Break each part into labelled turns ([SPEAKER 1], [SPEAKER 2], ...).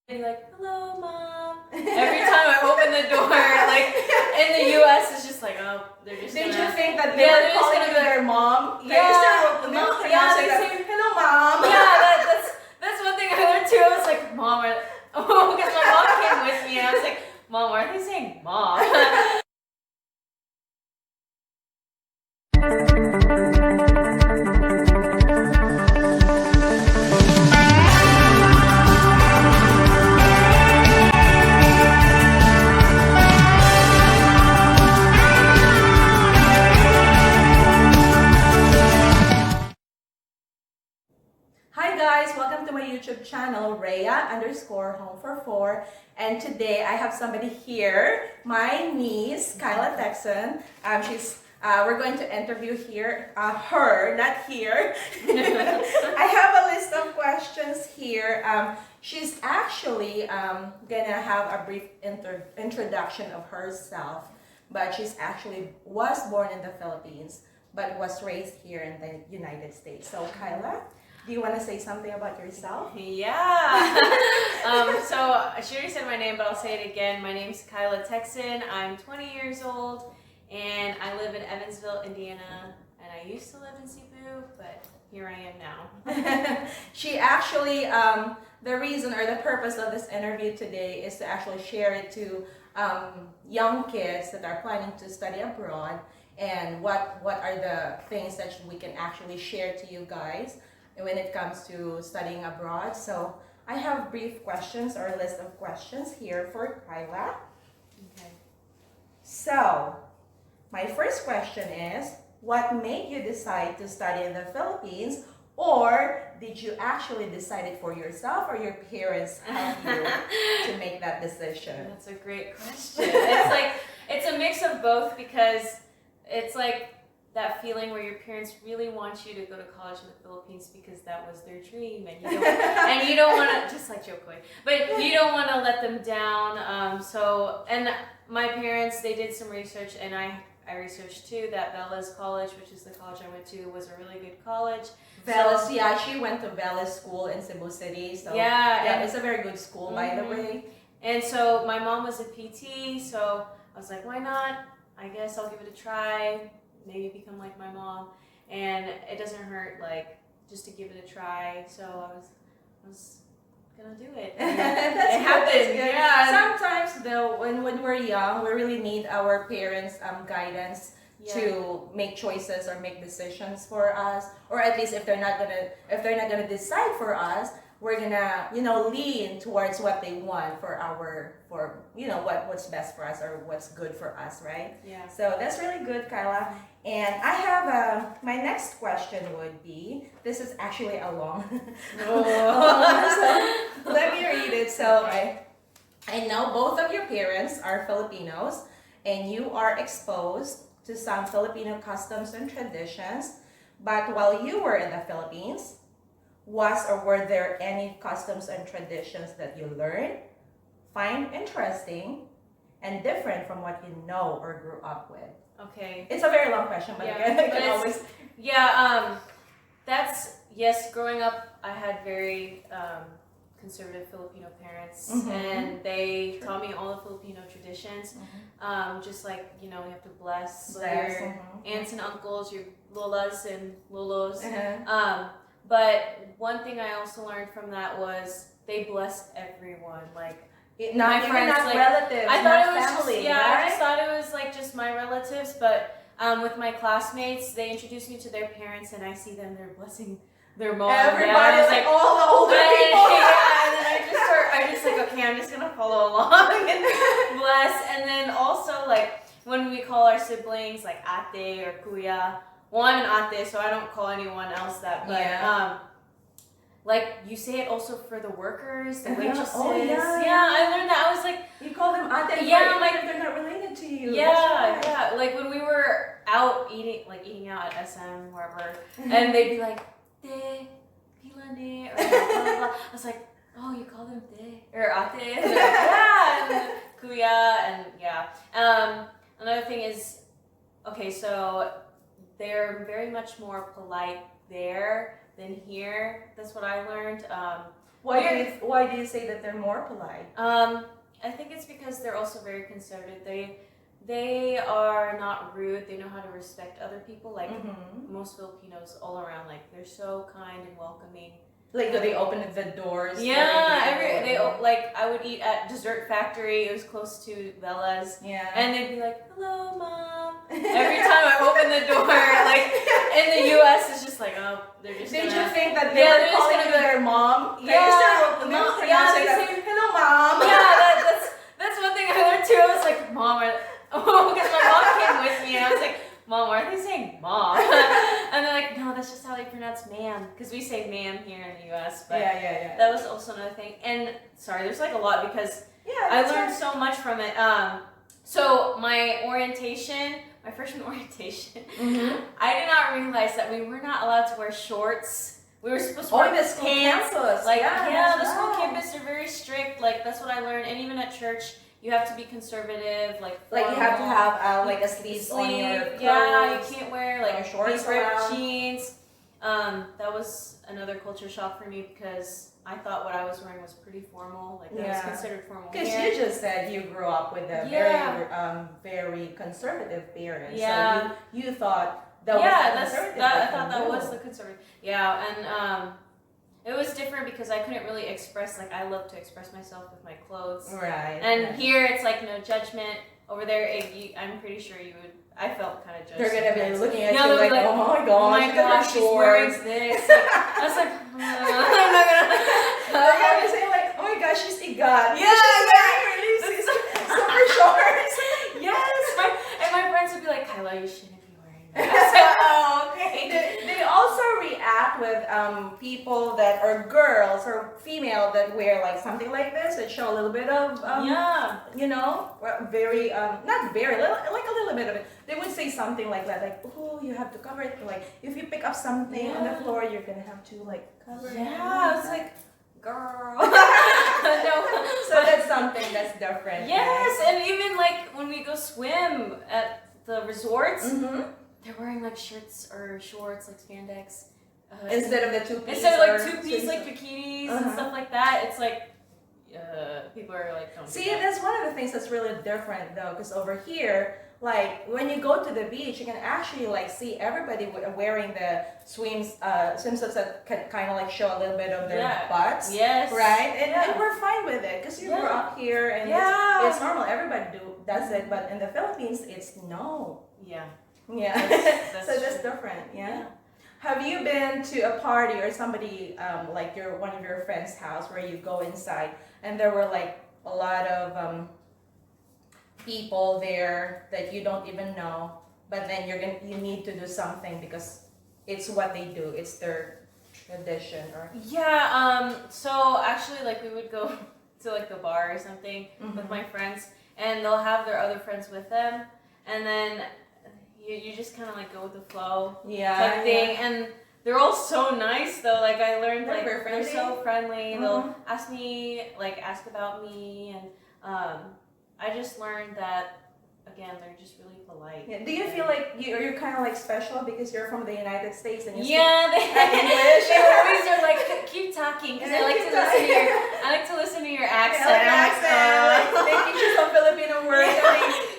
[SPEAKER 1] They're like, hello, mom. Every time I open the door, like in the U.S., it's just like, oh, they're just.
[SPEAKER 2] Did
[SPEAKER 1] gonna,
[SPEAKER 2] you think that they were calling you their mom?
[SPEAKER 1] Yeah,
[SPEAKER 2] they say, hello, mom.
[SPEAKER 1] Yeah, that's one thing I learned too. I was like, mom, because my mom came with me, and I was like, mom, why are they saying mom?
[SPEAKER 2] Hi guys, welcome to my YouTube channel, Rhea_Home44, and today I have somebody here, my niece, Kyla Texan. We're going to interview her, not here. I have a list of questions here. She's actually gonna have a brief introduction of herself, but she's actually was born in the Philippines, but was raised here in the United States. So Kyla, do you want to say something about yourself?
[SPEAKER 1] Yeah. So she already said my name, but I'll say it again. My name's Kyla Texan. I'm 20 years old, and I live in Evansville, Indiana. And I used to live in Cebu, but here I am now.
[SPEAKER 2] She actually, the reason or the purpose of this interview today is to actually share it to young kids that are planning to study abroad, and what are the things that we can actually share to you guys when it comes to studying abroad. So I have brief questions or a list of questions here for Kyla.
[SPEAKER 1] Okay.
[SPEAKER 2] So my first question is, what made you decide to study in the Philippines, or did you actually decide it for yourself, or your parents helped you to make that decision?
[SPEAKER 1] That's a great question. It's a mix of both, because it's like that feeling where your parents really want you to go to college in the Philippines because that was their dream, and you don't want to, just like jokingly, but you don't want to let them down. And my parents, they did some research, and I researched too that Velas College, which is the college I went to, was a really good college.
[SPEAKER 2] Velas, yeah, she went to Velas School in Cebu City. So
[SPEAKER 1] yeah,
[SPEAKER 2] it's a very good school, by the way.
[SPEAKER 1] And so my mom was a PT, so I was like, why not? I guess I'll give it a try. Maybe become like my mom, and it doesn't hurt, like, just to give it a try. So I was gonna do it. And it happened. Yeah.
[SPEAKER 2] Sometimes though, when we're young, we really need our parents' guidance to make choices or make decisions for us, or at least if they're not gonna decide for us, we're gonna lean towards what they want for what's best for us or what's good for us, right?
[SPEAKER 1] Yeah.
[SPEAKER 2] So that's really good, Kyla. And I have my next question would be, this is actually a long, so let me read it. So I know both of your parents are Filipinos, and you are exposed to some Filipino customs and traditions, but while you were in the Philippines, were there any customs and traditions that you learned, find interesting, and different from what you know or grew up with?
[SPEAKER 1] Okay.
[SPEAKER 2] It's a very long question, but again, I can always...
[SPEAKER 1] Yeah, yes, growing up, I had very conservative Filipino parents, and they taught me all the Filipino traditions. Just like, you have to bless your aunts and uncles, your lolas and lolos. But one thing I also learned from that was they blessed everyone, like,
[SPEAKER 2] my friends, not like, relatives,
[SPEAKER 1] I thought
[SPEAKER 2] not
[SPEAKER 1] it was
[SPEAKER 2] family,
[SPEAKER 1] right?
[SPEAKER 2] right?
[SPEAKER 1] I just thought it was like just my relatives, but with my classmates, they introduced me to their parents, and I see them, they're blessing their mom.
[SPEAKER 2] Everybody's like all the older people.
[SPEAKER 1] Yeah, and then I just like, okay, I'm just gonna follow along and bless. And then also, like, when we call our siblings like ate or kuya. Well, I'm an ate, so I don't call anyone else that, but like, you say it also for the workers, the waitresses.
[SPEAKER 2] Oh,
[SPEAKER 1] yeah, I learned that. I was like,
[SPEAKER 2] you call them ate,
[SPEAKER 1] yeah,
[SPEAKER 2] like they're not related to you.
[SPEAKER 1] Yeah, yeah. Like when we were out eating out at SM, wherever, and they'd be like, "De, pila ne," or blah, blah, blah. I was like, "Oh, you call them de or ate?" And like, yeah, and kuya, and yeah. Another thing is, okay, so they're very much more polite there than here. That's what I learned.
[SPEAKER 2] Why do you say that they're more polite?
[SPEAKER 1] I think it's because they're also very conservative. They are not rude. They know how to respect other people. Like most Filipinos all around, like they're so kind and welcoming.
[SPEAKER 2] Like do they open the doors?
[SPEAKER 1] Like I would eat at Dessert Factory. It was close to Bella's.
[SPEAKER 2] Yeah.
[SPEAKER 1] And they'd be like, "Hello, mom." Every time I open the door, like in the U.S., it's just like, oh, they're just.
[SPEAKER 2] Did you think that they were calling you their mom?
[SPEAKER 1] Yeah, they say,
[SPEAKER 2] "Hello, mom."
[SPEAKER 1] Yeah, that's one thing I learned too. I was like, "Mom," because my mom came with me, and I was like, "Mom, why are they saying mom?" And they're like, "No, that's just how they pronounce ma'am," because we say ma'am here in the U.S. But
[SPEAKER 2] yeah.
[SPEAKER 1] that was also another thing. And sorry, there's like a lot because I learned so much from it. So my freshman orientation, I did not realize that we were not allowed to wear shorts. We were supposed to wear
[SPEAKER 2] the school campus.
[SPEAKER 1] Like the school campus are very strict. Like that's what I learned. And even at church, you have to be conservative. Like
[SPEAKER 2] you have to have like a sleeve on your clothes.
[SPEAKER 1] Yeah, you can't wear like
[SPEAKER 2] shorts
[SPEAKER 1] ripped jeans. That was another culture shock for me because I thought what I was wearing was pretty formal. Like that was considered formal.
[SPEAKER 2] Because you just said you grew up with a very conservative parents.
[SPEAKER 1] Yeah.
[SPEAKER 2] So you thought that was the conservative.
[SPEAKER 1] I thought that was the conservative. Yeah, and it was different because I couldn't really express, like I love to express myself with my clothes.
[SPEAKER 2] Right.
[SPEAKER 1] And here it's like no judgment. Over there, I'm pretty sure you would. I felt kind of judged.
[SPEAKER 2] They're gonna be looking at you
[SPEAKER 1] like,
[SPEAKER 2] oh my gosh,
[SPEAKER 1] oh my gosh, she's wearing this. I was like, I'm not gonna.
[SPEAKER 2] They're gonna say like, oh my gosh, she's a god.
[SPEAKER 1] Yeah,
[SPEAKER 2] she's super shorts.
[SPEAKER 1] Yes, and my friends would be like, Kyla, you shouldn't be wearing that. I was like, oh, okay.
[SPEAKER 2] They also react with people that are girls or female that wear like something like this that show a little bit of you know, very not very little, like a little bit of it. They would say something like that, like, oh, you have to cover it. Like if you pick up something on the floor, you're gonna have to like cover it.
[SPEAKER 1] Yeah, it's like, girl. No.
[SPEAKER 2] So that's something that's different.
[SPEAKER 1] Yes, right? And even like when we go swim at the resorts, they're wearing like shirts or shorts, like spandex.
[SPEAKER 2] Instead of the two-piece.
[SPEAKER 1] Instead of like two-piece, like bikinis and stuff like that, it's like people are like, don't
[SPEAKER 2] see, that's one of the things that's really different though, because over here, like when you go to the beach, you can actually like see everybody wearing the swimsuits that can kind of like show a little bit of their butts.
[SPEAKER 1] Yes.
[SPEAKER 2] Right? And we're fine with it because you grew up here and it's normal. Everybody does it, but in the Philippines, it's no.
[SPEAKER 1] Yeah.
[SPEAKER 2] Yeah. So that's different. Yeah. Have you been to a party or somebody like one of your friends' house where you go inside and there were like a lot of people there that you don't even know, but then you need to do something because it's what they do, it's their tradition or
[SPEAKER 1] so actually like we would go to like the bar or something with my friends and they'll have their other friends with them and then you just kind of like go with the flow type thing and they're all so nice though. Like I learned like they're so friendly. They'll ask about me and I just learned that again they're just really polite.
[SPEAKER 2] Yeah. Do you feel like you're kind of like special because you're from the United States and you
[SPEAKER 1] speak English? They always are like keep talking because I like to listen to your accent.
[SPEAKER 2] They teach you some Filipino words.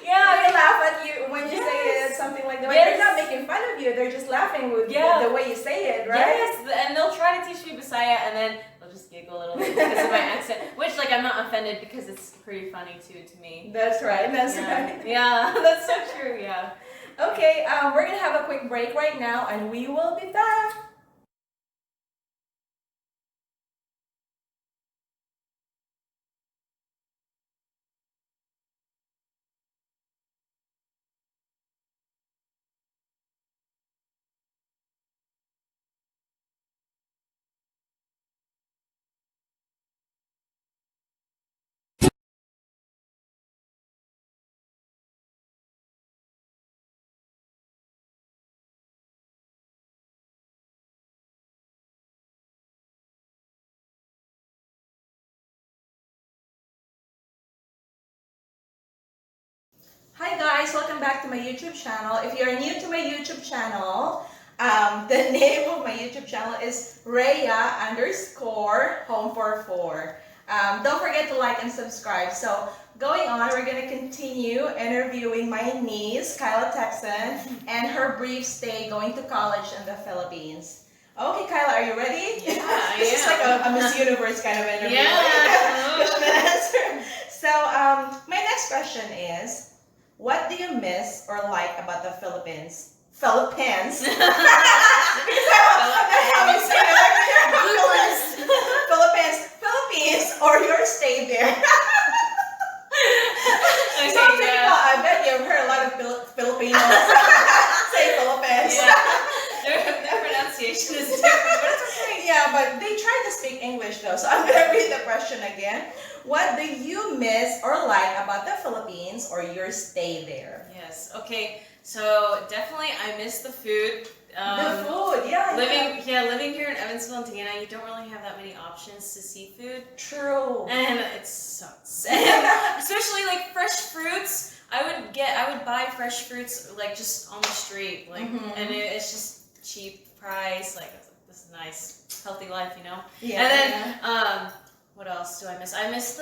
[SPEAKER 2] They laugh at you when you say it, something like that. But they're not making fun of you. They're just laughing with the way you say it, right?
[SPEAKER 1] Yes, and they'll try to teach me Bisaya, and then they'll just giggle a little bit because of my accent. Which, like, I'm not offended because it's pretty funny too to me.
[SPEAKER 2] That's right. That's right.
[SPEAKER 1] Yeah, that's so true. Yeah.
[SPEAKER 2] Okay, we're gonna have a quick break right now, and we will be back. Hi guys, welcome back to my YouTube channel. If you're new to my YouTube channel, the name of my YouTube channel is Rhea_Home44. Don't forget to like and subscribe. So going on, we're going to continue interviewing my niece, Kyla Texan, and her brief stay going to college in the Philippines. Okay, Kyla, are you ready?
[SPEAKER 1] Yeah,
[SPEAKER 2] This is like a Miss Universe kind of interview.
[SPEAKER 1] Yeah.
[SPEAKER 2] Question and answer. So, my next question is, what do you miss or like about the Philippines? Philippines. Because Philippines, or your stay there.
[SPEAKER 1] Okay,
[SPEAKER 2] So typical, I bet you've heard a lot of Filipinos say Philippines.
[SPEAKER 1] Yeah. Their pronunciation is different, but it's okay.
[SPEAKER 2] Yeah, but they try to speak English though, so I'm gonna read the question again. What do you miss or like about the Philippines or your stay there?
[SPEAKER 1] Yes. Okay. So definitely, I miss the food.
[SPEAKER 2] The food, yeah.
[SPEAKER 1] Living here in Evansville, Indiana, you don't really have that many options to seafood.
[SPEAKER 2] True.
[SPEAKER 1] And it sucks. And especially like fresh fruits. I would buy fresh fruits like just on the street, like, and it's just cheap price, like this is nice, healthy life, you know.
[SPEAKER 2] Yeah.
[SPEAKER 1] And then what else do I miss? I miss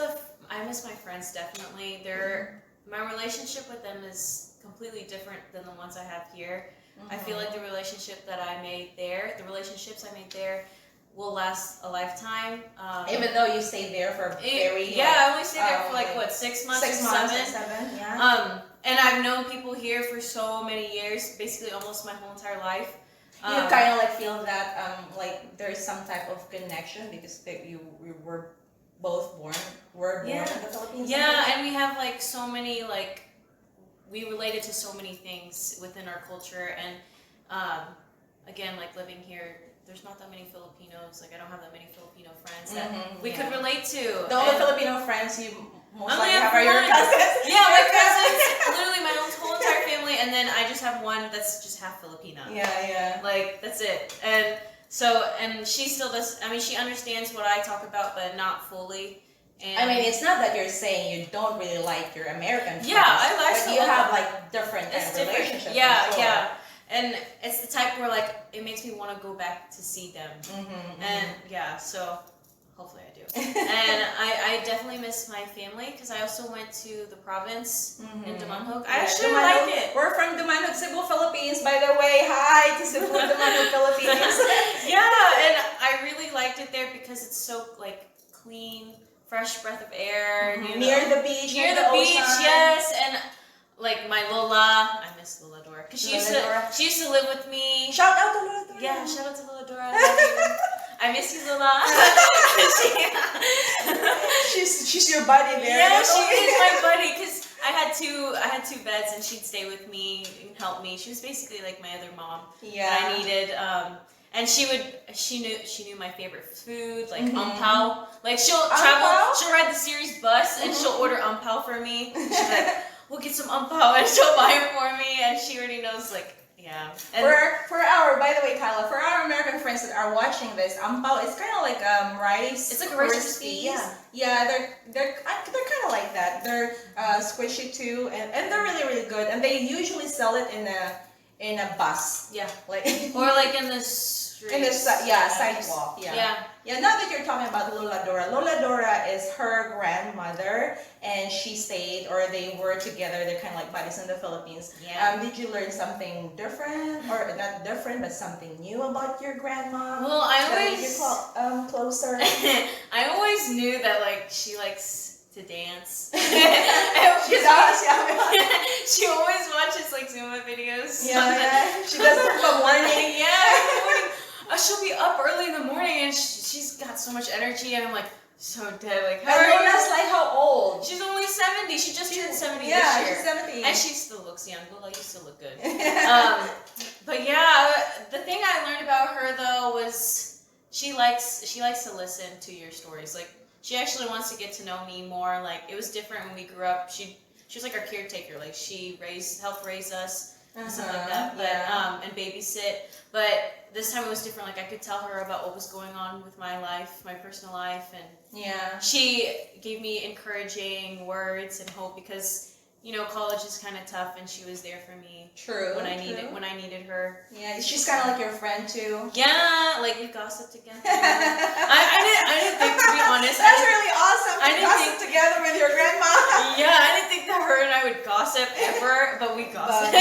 [SPEAKER 1] my friends definitely. My relationship with them is completely different than the ones I have here. I feel like the relationships I made there will last a lifetime.
[SPEAKER 2] Even though you stayed there for very
[SPEAKER 1] I only stayed there for like what 6 months,
[SPEAKER 2] 6 months,
[SPEAKER 1] 7.
[SPEAKER 2] 7, yeah.
[SPEAKER 1] And I've known people here for so many years, basically almost my whole entire life.
[SPEAKER 2] You kind of like feel that like there's some type of connection because you were both born in the Philippines.
[SPEAKER 1] Yeah, and we have like so many we related to so many things within our culture, and again, like living here, there's not that many Filipinos. Like I don't have that many Filipino friends that we could relate to.
[SPEAKER 2] The only Filipino friends you most
[SPEAKER 1] only
[SPEAKER 2] likely
[SPEAKER 1] have
[SPEAKER 2] have are your
[SPEAKER 1] one.
[SPEAKER 2] cousins.
[SPEAKER 1] Yeah, my cousins. Literally my whole entire family, and then I just have one that's just half Filipino.
[SPEAKER 2] Yeah.
[SPEAKER 1] Like that's it. And she still does. I mean, she understands what I talk about, but not fully. And
[SPEAKER 2] I mean, it's not that you're saying you don't really like your American friends.
[SPEAKER 1] Yeah, I like.
[SPEAKER 2] But you have like different kind of relationships.
[SPEAKER 1] Yeah. And it's the type where like it makes me want to go back to see them. And yeah, so hopefully I do. And I definitely miss my family because I also went to the province in Dumanhog. I actually like it.
[SPEAKER 2] We're from Dumanhog, Cebu, Philippines, by the way. Hi to Cebu, Dumanhog, Philippines.
[SPEAKER 1] Yeah, and I really liked it there because it's so like clean, fresh breath of air.
[SPEAKER 2] Near the beach.
[SPEAKER 1] Near the beach, yes. And like my Lola, I miss Lola Dora because she used to live with me.
[SPEAKER 2] Shout out to Lola Dora.
[SPEAKER 1] Yeah, shout out to Lola Dora. I miss you, Lola.
[SPEAKER 2] she's your buddy there.
[SPEAKER 1] Yeah, she is my buddy because I had two beds and she'd stay with me and help me. She was basically like my other mom.
[SPEAKER 2] Yeah.
[SPEAKER 1] That I needed. And she knew my favorite food, like ampao. Like she'll ride the series bus and she'll order ampao for me. She's like, we'll get some ampao, and she'll buy it for me, and she already knows like. Yeah. And
[SPEAKER 2] by the way, Kyla, for our American friends that are watching this, ampao is kind of like rice.
[SPEAKER 1] It's like a rice crispy.
[SPEAKER 2] Yeah, they're kind of like that. They're squishy too, and they're really really good. And they usually sell it in a bus.
[SPEAKER 1] Yeah.
[SPEAKER 2] Like
[SPEAKER 1] or like in the streets.
[SPEAKER 2] Sidewalk. Yeah. Now that you're talking about Lola Dora is her grandmother, and she stayed, or they were together. They're kind of like buddies in the Philippines.
[SPEAKER 1] Yeah.
[SPEAKER 2] Did you learn something different, or not different, but something new about your grandma?
[SPEAKER 1] Well, I
[SPEAKER 2] always closer.
[SPEAKER 1] I always knew that like she likes to dance.
[SPEAKER 2] She does.
[SPEAKER 1] She always watches like Zumba videos.
[SPEAKER 2] Yeah. She does it for morning.
[SPEAKER 1] Yeah. She'll be up early in the morning and she's got so much energy, and I'm like so dead. Like, how are you?
[SPEAKER 2] Lola's like how old?
[SPEAKER 1] She's only 70. She just turned 70 this year.
[SPEAKER 2] Yeah, she's 70.
[SPEAKER 1] And she still looks young. Lola, you still look good. But yeah, the thing I learned about her though was she likes to listen to your stories. Like she actually wants to get to know me more. Like it was different when we grew up. She was like our caretaker. Like she helped raise us. Something like that, but and babysit. But this time it was different. Like I could tell her about what was going on with my life, my personal life, and she gave me encouraging words and hope because college is kind of tough, and she was there for me.
[SPEAKER 2] True.
[SPEAKER 1] When I needed her.
[SPEAKER 2] Yeah, she's kind of like your friend too.
[SPEAKER 1] Yeah, like we gossip together. I didn't think, to be honest.
[SPEAKER 2] That's really awesome.
[SPEAKER 1] I didn't
[SPEAKER 2] gossip together with your grandma.
[SPEAKER 1] Yeah, I didn't think that her and I would gossip ever, but we gossip.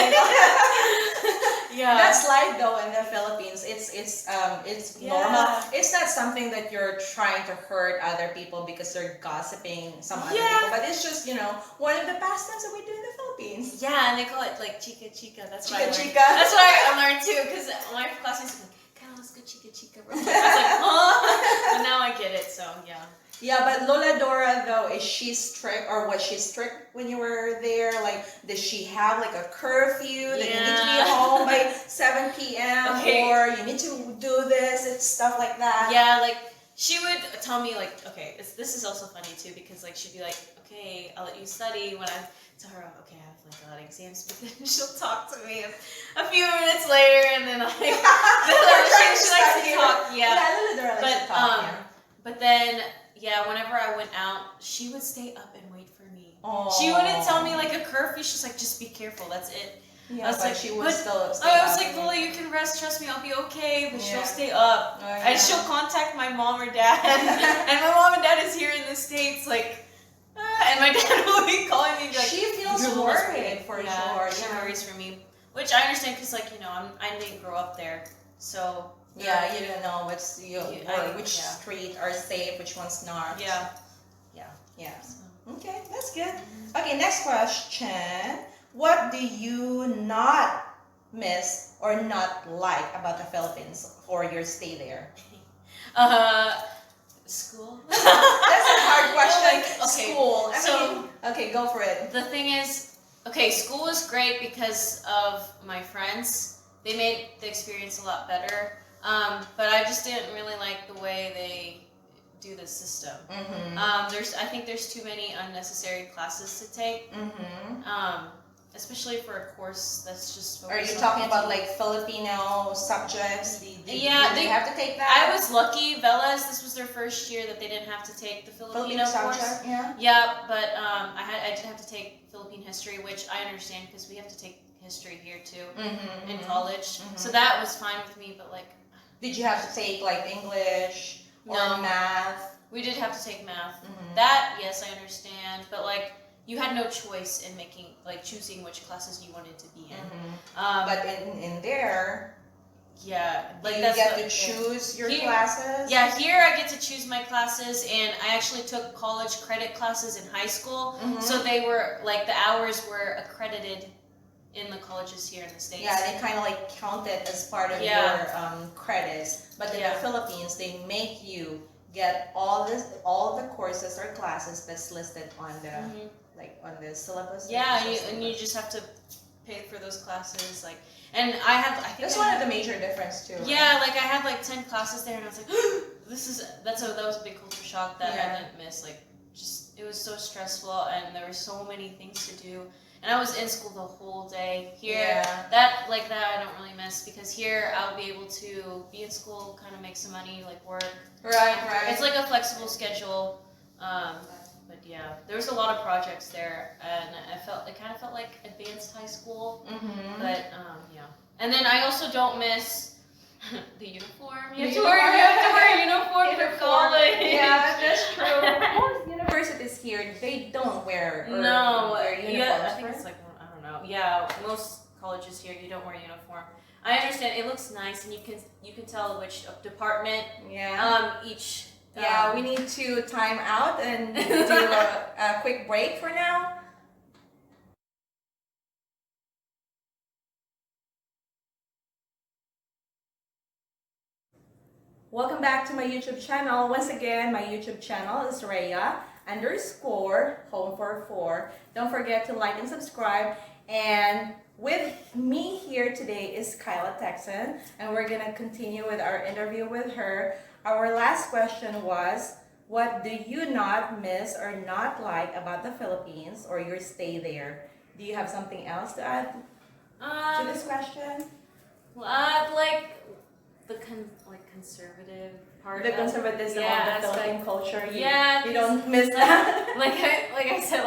[SPEAKER 1] Yeah.
[SPEAKER 2] That's life though in the Philippines. It's normal. It's not something that you're trying to hurt other people because they're gossiping some other people, but it's just one of the pastimes that we do in the Philippines.
[SPEAKER 1] Yeah, and they call it like chica chica. That's why
[SPEAKER 2] chica.
[SPEAKER 1] That's why I learned too, because my classmates were like, "Kyla, let's go chica chica." Bro. I was like, "Huh?" But now I get it. So yeah.
[SPEAKER 2] Yeah, but Lola Dora though, is she strict or was she strict when you were there? Like, did she have like a curfew that you need to be home by 7 p.m. or you need to do this and stuff like that?
[SPEAKER 1] Yeah, like she would tell me like, okay, this is also funny too, because like she'd be like, okay, I'll let you study when I tell her, okay, I have like a lot of exams, but then she'll talk to me a few minutes later, and then like she likes to talk, but then. Yeah, whenever I went out, she would stay up and wait for me. Aww. She wouldn't tell me like a curfew. She's like, just be careful. That's it.
[SPEAKER 2] Yeah,
[SPEAKER 1] I was like,
[SPEAKER 2] she would still stay
[SPEAKER 1] I was like, Lola, you can rest. Trust me, I'll be okay. But she'll stay up. Oh, yeah. And she'll contact my mom or dad. And my mom and dad is here in the States. Like, and my dad will be calling me. Like,
[SPEAKER 2] she feels worried for sure.
[SPEAKER 1] She worries for me, which I understand because like I didn't grow up there, so.
[SPEAKER 2] Yeah, you don't know which street are safe, which one's not.
[SPEAKER 1] Yeah.
[SPEAKER 2] Okay, that's good. Okay, next question. What do you not miss or not like about the Philippines or your stay there?
[SPEAKER 1] School.
[SPEAKER 2] That's a hard question.
[SPEAKER 1] Okay,
[SPEAKER 2] school. Okay, go for it.
[SPEAKER 1] The thing is, school was great because of my friends. They made the experience a lot better. But I just didn't really like the way they do the system. Mm-hmm. I think there's too many unnecessary classes to take. Mm-hmm. Especially for a course that's just.
[SPEAKER 2] Are you talking about like Filipino subjects? They have to take that.
[SPEAKER 1] I was lucky. Velas, this was their first year that they didn't have to take the Filipino course.
[SPEAKER 2] Subject, yeah.
[SPEAKER 1] Yeah, but I did have to take Philippine history, which I understand because we have to take history here too in college. Mm-hmm. So that was fine with me, but like.
[SPEAKER 2] Did you have to take like English or math?
[SPEAKER 1] We did have to take math. Mm-hmm. That, yes, I understand. But like, you had no choice in choosing which classes you wanted to be in. Mm-hmm.
[SPEAKER 2] But in there,
[SPEAKER 1] like
[SPEAKER 2] you get to choose your classes?
[SPEAKER 1] Yeah, here I get to choose my classes, and I actually took college credit classes in high school. Mm-hmm. So they were, like, the hours were accredited in the colleges here in the States.
[SPEAKER 2] Yeah, they kind of like count it as part of your credits. But in the Philippines, they make you get all the courses or classes that's listed on the on the syllabus.
[SPEAKER 1] Yeah, you just have to pay for those classes. And I think
[SPEAKER 2] that's one of the major difference too.
[SPEAKER 1] Yeah, right? I had 10 classes there, and I was like, that was a big culture shock that I didn't miss. It was so stressful, and there were so many things to do. And I was in school the whole day. Here, that I don't really miss, because here I'll be able to be in school, kind of make some money, work.
[SPEAKER 2] Right.
[SPEAKER 1] It's like a flexible schedule. But yeah, there was a lot of projects there, and it kind of felt like advanced high school. Mm-hmm. But and then I also don't miss the uniform. You have to wear a uniform for college.
[SPEAKER 2] Yeah, that's true. Most universities here, they don't wear uniforms.
[SPEAKER 1] I think it's I don't know. Yeah, most colleges here, you don't wear a uniform. I understand it looks nice, and you can tell which department. Each.
[SPEAKER 2] We need to time out and do a quick break for now. Welcome back to my YouTube channel. Once again, my YouTube channel is Rhea_Home44. Don't forget to like and subscribe. And with me here today is Kyla Texan, and we're gonna continue with our interview with her. Our last question was, what do you not miss or not like about the Philippines or your stay there? Do you have something else to add to this question?
[SPEAKER 1] Well, the conservative part.
[SPEAKER 2] The conservatism of the Philippine culture. You
[SPEAKER 1] you
[SPEAKER 2] don't miss that.
[SPEAKER 1] like I said,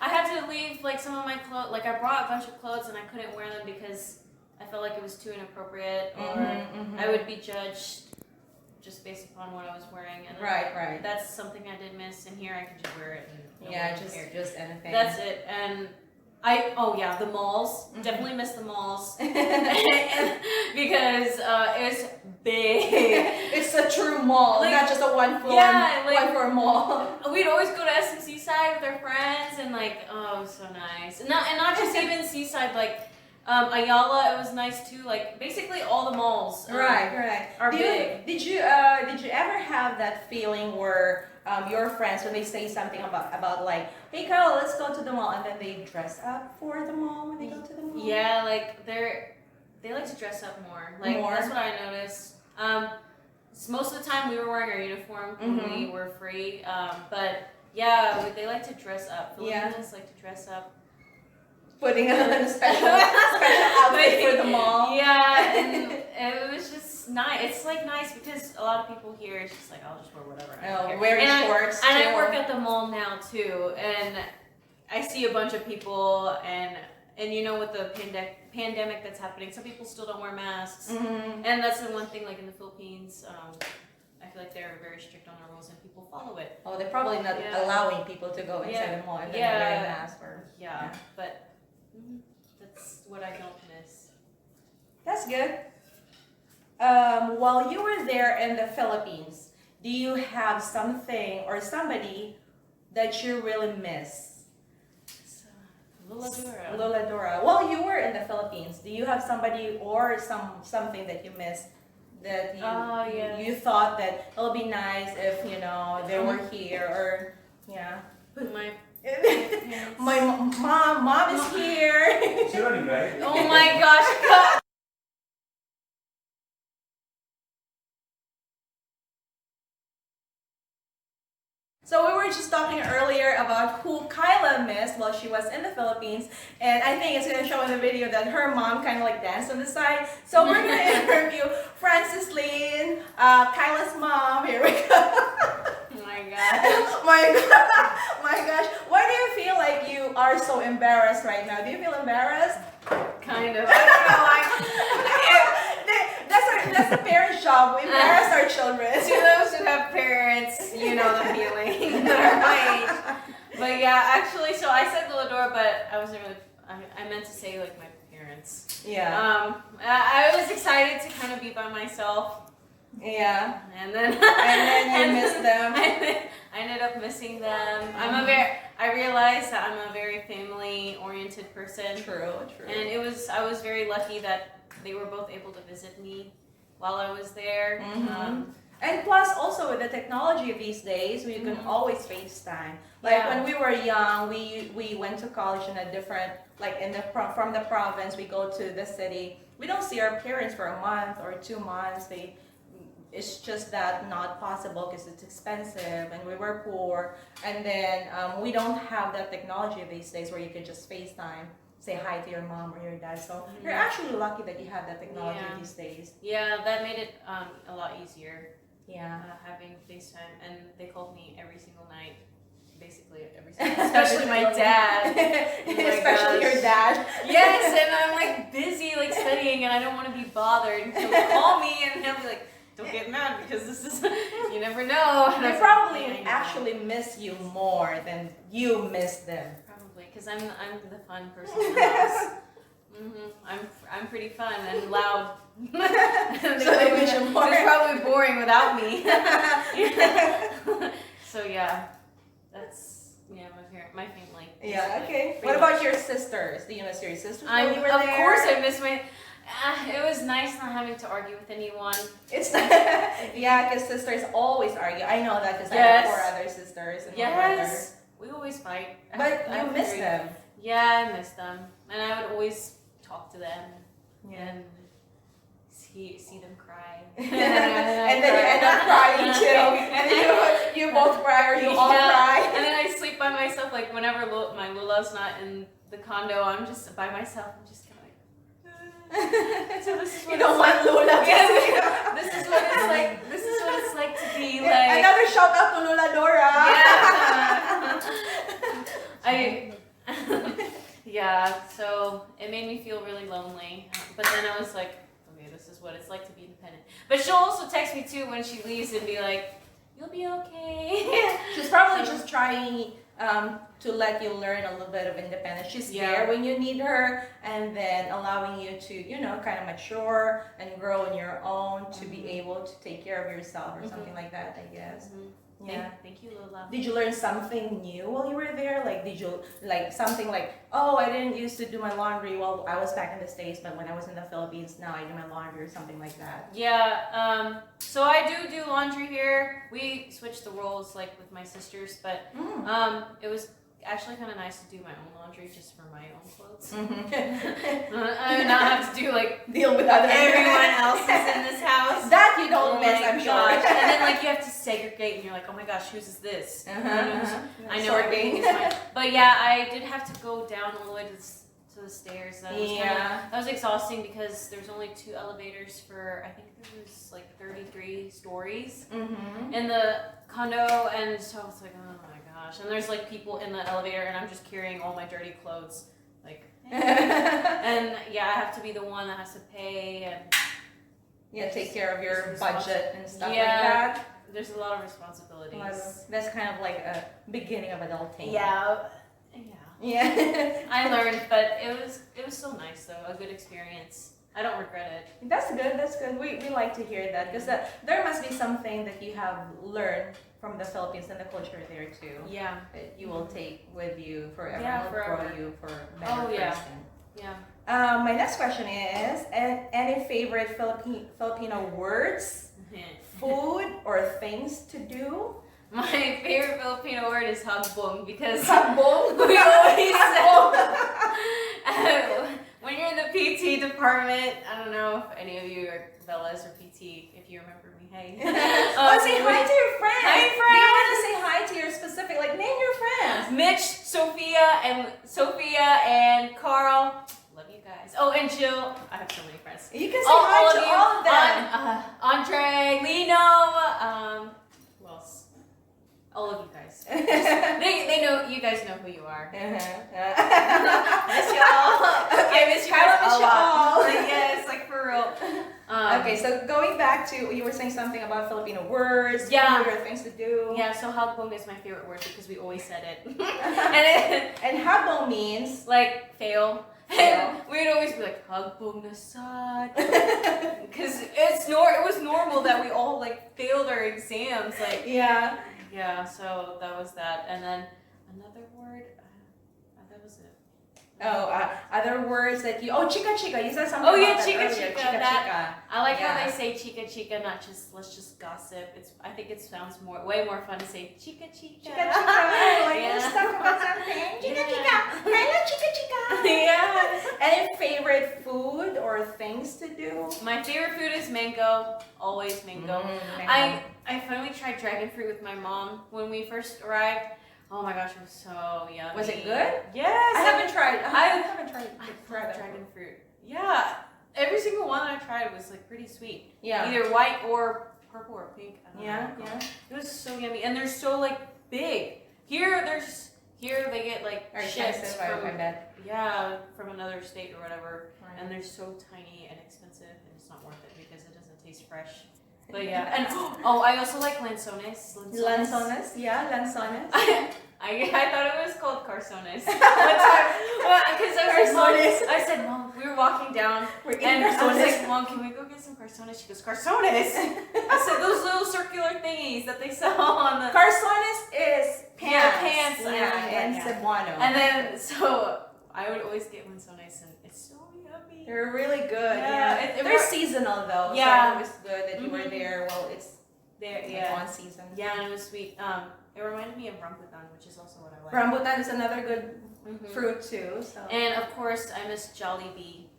[SPEAKER 1] I had to leave like some of my clothes. Like I brought a bunch of clothes and I couldn't wear them because I felt like it was too inappropriate, or I would be judged just based upon what I was wearing. And
[SPEAKER 2] Right.
[SPEAKER 1] That's something I did miss, and here I can just wear it. And
[SPEAKER 2] just anything.
[SPEAKER 1] That's it. And the malls. Definitely miss the malls. Because it's big.
[SPEAKER 2] It's a true mall, not just a one floor mall.
[SPEAKER 1] We'd always go to SM Seaside with our friends, and like, oh, it was so nice. And not just even Seaside, like Ayala, it was nice too. Like basically all the malls.
[SPEAKER 2] Right.
[SPEAKER 1] Are big.
[SPEAKER 2] Did you ever have that feeling where your friends, when they say something about like, hey Kyla, let's go to the mall, and then they dress up for the mall when they go to the mall?
[SPEAKER 1] Yeah, like they like to dress up more. Like that's what I noticed. Most of the time we were wearing our uniform when we were free. But yeah, they like to dress up. Filipinos like to dress up.
[SPEAKER 2] Putting on a special outfit for the mall.
[SPEAKER 1] Yeah, and it was just nice. It's like nice because a lot of people here, it's just like, I'll just wear whatever.
[SPEAKER 2] Wearing shorts.
[SPEAKER 1] And I work at the mall now too, and I see a bunch of people, and you know, with the pandemic that's happening, some people still don't wear masks, and that's the one thing. Like in the Philippines, I feel like they're very strict on the rules, and people follow it.
[SPEAKER 2] Oh, they're probably not allowing people to go inside the mall if they're not wearing masks.
[SPEAKER 1] But that's what I don't miss.
[SPEAKER 2] That's good. While you were there in the Philippines, do you have something or somebody that you really miss? Loladora. While you were in the Philippines, do you have somebody or something that you missed that you thought that it'll be nice if they were here, or my mom is here.
[SPEAKER 1] Oh my gosh.
[SPEAKER 2] So we were just talking earlier about who Kyla missed while she was in the Philippines, and I think it's going to show in the video that her mom kind of like danced on the side. So we're going to interview Francislynn, Kyla's mom. Here we go.
[SPEAKER 1] Oh my gosh.
[SPEAKER 2] My gosh. Why do you feel like you are so embarrassed right now? Do you feel embarrassed?
[SPEAKER 1] Kind of. I
[SPEAKER 2] That's the parent's job. We embarrass our children.
[SPEAKER 1] To those who have parents, you know the feeling. They're my age. But yeah, actually, so I said Loladora, but I wasn't really. I meant to say like my parents.
[SPEAKER 2] Yeah.
[SPEAKER 1] I was excited to kind of be by myself.
[SPEAKER 2] Yeah.
[SPEAKER 1] And then
[SPEAKER 2] you missed them.
[SPEAKER 1] I ended up missing them. I realized that I'm a very family-oriented person.
[SPEAKER 2] True.
[SPEAKER 1] And I was very lucky that they were both able to visit me while I was there.
[SPEAKER 2] And plus, also with the technology of these days, we can always FaceTime. Like when we were young, we went to college in a different, like from the province, we go to the city. We don't see our parents for a month or 2 months. It's just that not possible because it's expensive and we were poor. And then we don't have that technology these days where you can just FaceTime, say hi to your mom or your dad. So you're actually lucky that you have that technology these days.
[SPEAKER 1] Yeah, that made it a lot easier.
[SPEAKER 2] Yeah.
[SPEAKER 1] Having FaceTime, and they called me every single night. Basically every single night. Especially my dad.
[SPEAKER 2] Especially your dad.
[SPEAKER 1] Yes, and I'm like busy like studying and I don't want to be bothered. And he'll call me and he'll be like, don't get mad because this is, you never know.
[SPEAKER 2] They probably actually miss you more than you miss them.
[SPEAKER 1] Probably, because I'm the fun person in the house. I'm pretty fun and loud.
[SPEAKER 2] So they wish you more.
[SPEAKER 1] It's probably boring without me. So yeah, that's my family.
[SPEAKER 2] Yeah. Okay. What about your sisters? Do you miss your sisters?
[SPEAKER 1] Of course, I miss my. It was nice not having to argue with anyone.
[SPEAKER 2] It's not, because sisters always argue. I know that because I have 4 other sisters and my brother.
[SPEAKER 1] We always fight.
[SPEAKER 2] But you miss them.
[SPEAKER 1] Yeah, I miss them, and I would always talk to them and see them cry.
[SPEAKER 2] And then you end up crying too. And then you both cry or you all cry.
[SPEAKER 1] And then I sleep by myself. Like whenever my Lula's not in the condo, I'm just by myself. I'm just kind of like. So this is what
[SPEAKER 2] you don't want Lula.
[SPEAKER 1] This is what it's like. This is what it's like to be like.
[SPEAKER 2] Another shout out to Loladora.
[SPEAKER 1] Yeah. so it made me feel really lonely. But then I was like, okay, this is what it's like to be independent. But she'll also text me too when she leaves and be like, you'll be okay.
[SPEAKER 2] She's probably just trying to let you learn a little bit of independence. She's there when you need her, and then allowing you to, kind of mature and grow on your own to be able to take care of yourself or something like that, I guess. Yeah.
[SPEAKER 1] Thank you, Lola.
[SPEAKER 2] Did you learn something new while you were there? Like, did you, like, something like, oh, I didn't used to do my laundry while I was back in the States, but when I was in the Philippines, now I do my laundry or something like that?
[SPEAKER 1] Yeah, so I do laundry here. We switched the roles, like, with my sisters, but it was actually kind of nice to do my own laundry just for my own clothes. I did not have to do, like,
[SPEAKER 2] deal with
[SPEAKER 1] everyone else's in this house.
[SPEAKER 2] That you don't miss, I'm sure.
[SPEAKER 1] And then, like, you have to segregate, and you're like, oh my gosh, whose is this? I know everything is mine. But yeah, I did have to go down all the way to the stairs. That was that was exhausting because there's only 2 elevators for, I think there was like 33 stories in the condo, and so I was like, oh my gosh. And there's like people in the elevator, and I'm just carrying all my dirty clothes, like, and yeah, I have to be the one that has to pay and
[SPEAKER 2] take care of your budget and stuff like that.
[SPEAKER 1] There's a lot of responsibilities.
[SPEAKER 2] That's kind of like a beginning of adulting.
[SPEAKER 1] Yeah. I learned, but it was so nice though, a good experience. I don't regret it.
[SPEAKER 2] That's good. We like to hear that, because there must be something that you have learned from the Philippines and the culture there too.
[SPEAKER 1] Yeah.
[SPEAKER 2] That you will take with you forever.
[SPEAKER 1] Yeah,
[SPEAKER 2] will
[SPEAKER 1] forever.
[SPEAKER 2] Grow you for a better person.
[SPEAKER 1] Yeah.
[SPEAKER 2] My next question is, any favorite Filipino words, food, or things to do?
[SPEAKER 1] My favorite Filipino word is hagbong, because
[SPEAKER 2] Hagbong?
[SPEAKER 1] we always say, when you're in the PT department, I don't know if any of you are Bellas or PT, if you remember me, hey.
[SPEAKER 2] Say hi to your friends.
[SPEAKER 1] Hi,
[SPEAKER 2] friends. You want to say hi to your specific, like, name your friends.
[SPEAKER 1] Mitch, Sophia, and Carl. Love you guys. Oh, and Jill. I have so many friends.
[SPEAKER 2] You can say hi to all of them.
[SPEAKER 1] Andre, Lino, who else? All of you guys. They know, you guys know who you are. Miss y'all. I miss you guys a lot. Yes, like for real.
[SPEAKER 2] Okay, so going back to, you were saying something about Filipino words, food, or things to do.
[SPEAKER 1] Yeah, so hagbong is my favorite word because we always said it.
[SPEAKER 2] And hagbong means?
[SPEAKER 1] Like, fail. And we'd always be like, hagbong na sad. Because it was normal that we all, like, failed our exams. Like, yeah, so that was that. And then another word, that was it.
[SPEAKER 2] Other words that you, chica chica, you said something
[SPEAKER 1] about
[SPEAKER 2] chica
[SPEAKER 1] chica.
[SPEAKER 2] Chica.
[SPEAKER 1] I like how they say chica chica, not just let's just gossip. I think it sounds way more fun to say chica chica.
[SPEAKER 2] Chica chica, like let's talk about something. Chica chica, hello chica chica.
[SPEAKER 1] Yeah.
[SPEAKER 2] Any favorite food or things to do?
[SPEAKER 1] My favorite food is mango, always mango. Mango. I finally tried dragon fruit with my mom when we first arrived. Oh my gosh, it was so yummy.
[SPEAKER 2] Was it good?
[SPEAKER 1] Yes.
[SPEAKER 2] I haven't tried. I
[SPEAKER 1] love dragon fruit. Yeah. Every single one that I tried was like pretty sweet.
[SPEAKER 2] Yeah.
[SPEAKER 1] Either white or purple or pink.
[SPEAKER 2] Yeah.
[SPEAKER 1] It was so yummy. And they're so like big. Here they get like shipped from another state or whatever. Right. And they're so tiny and expensive, and it's not worth it because it doesn't taste fresh. But yeah, and I also like lanzones.
[SPEAKER 2] Lanzones, yeah, lanzones.
[SPEAKER 1] I thought it was called carzones. Because I said, Mom, we were walking down, and I was like, Mom, can we go get some carzones? She goes, carzones? I said, those little circular thingies that they sell on the...
[SPEAKER 2] Carzones is pants.
[SPEAKER 1] Yeah, pants.
[SPEAKER 2] And cebuano.
[SPEAKER 1] And then, so I would always get lanzones, and it's so yummy.
[SPEAKER 2] They're really good.
[SPEAKER 1] Yeah.
[SPEAKER 2] They're seasonal though.
[SPEAKER 1] Yeah.
[SPEAKER 2] So it was good that you were there while it's
[SPEAKER 1] there.
[SPEAKER 2] On season.
[SPEAKER 1] Yeah, and it was sweet. It reminded me of rambutan, which is also what I like.
[SPEAKER 2] Rambutan is another good fruit too. So.
[SPEAKER 1] And of course, I miss Jollibee.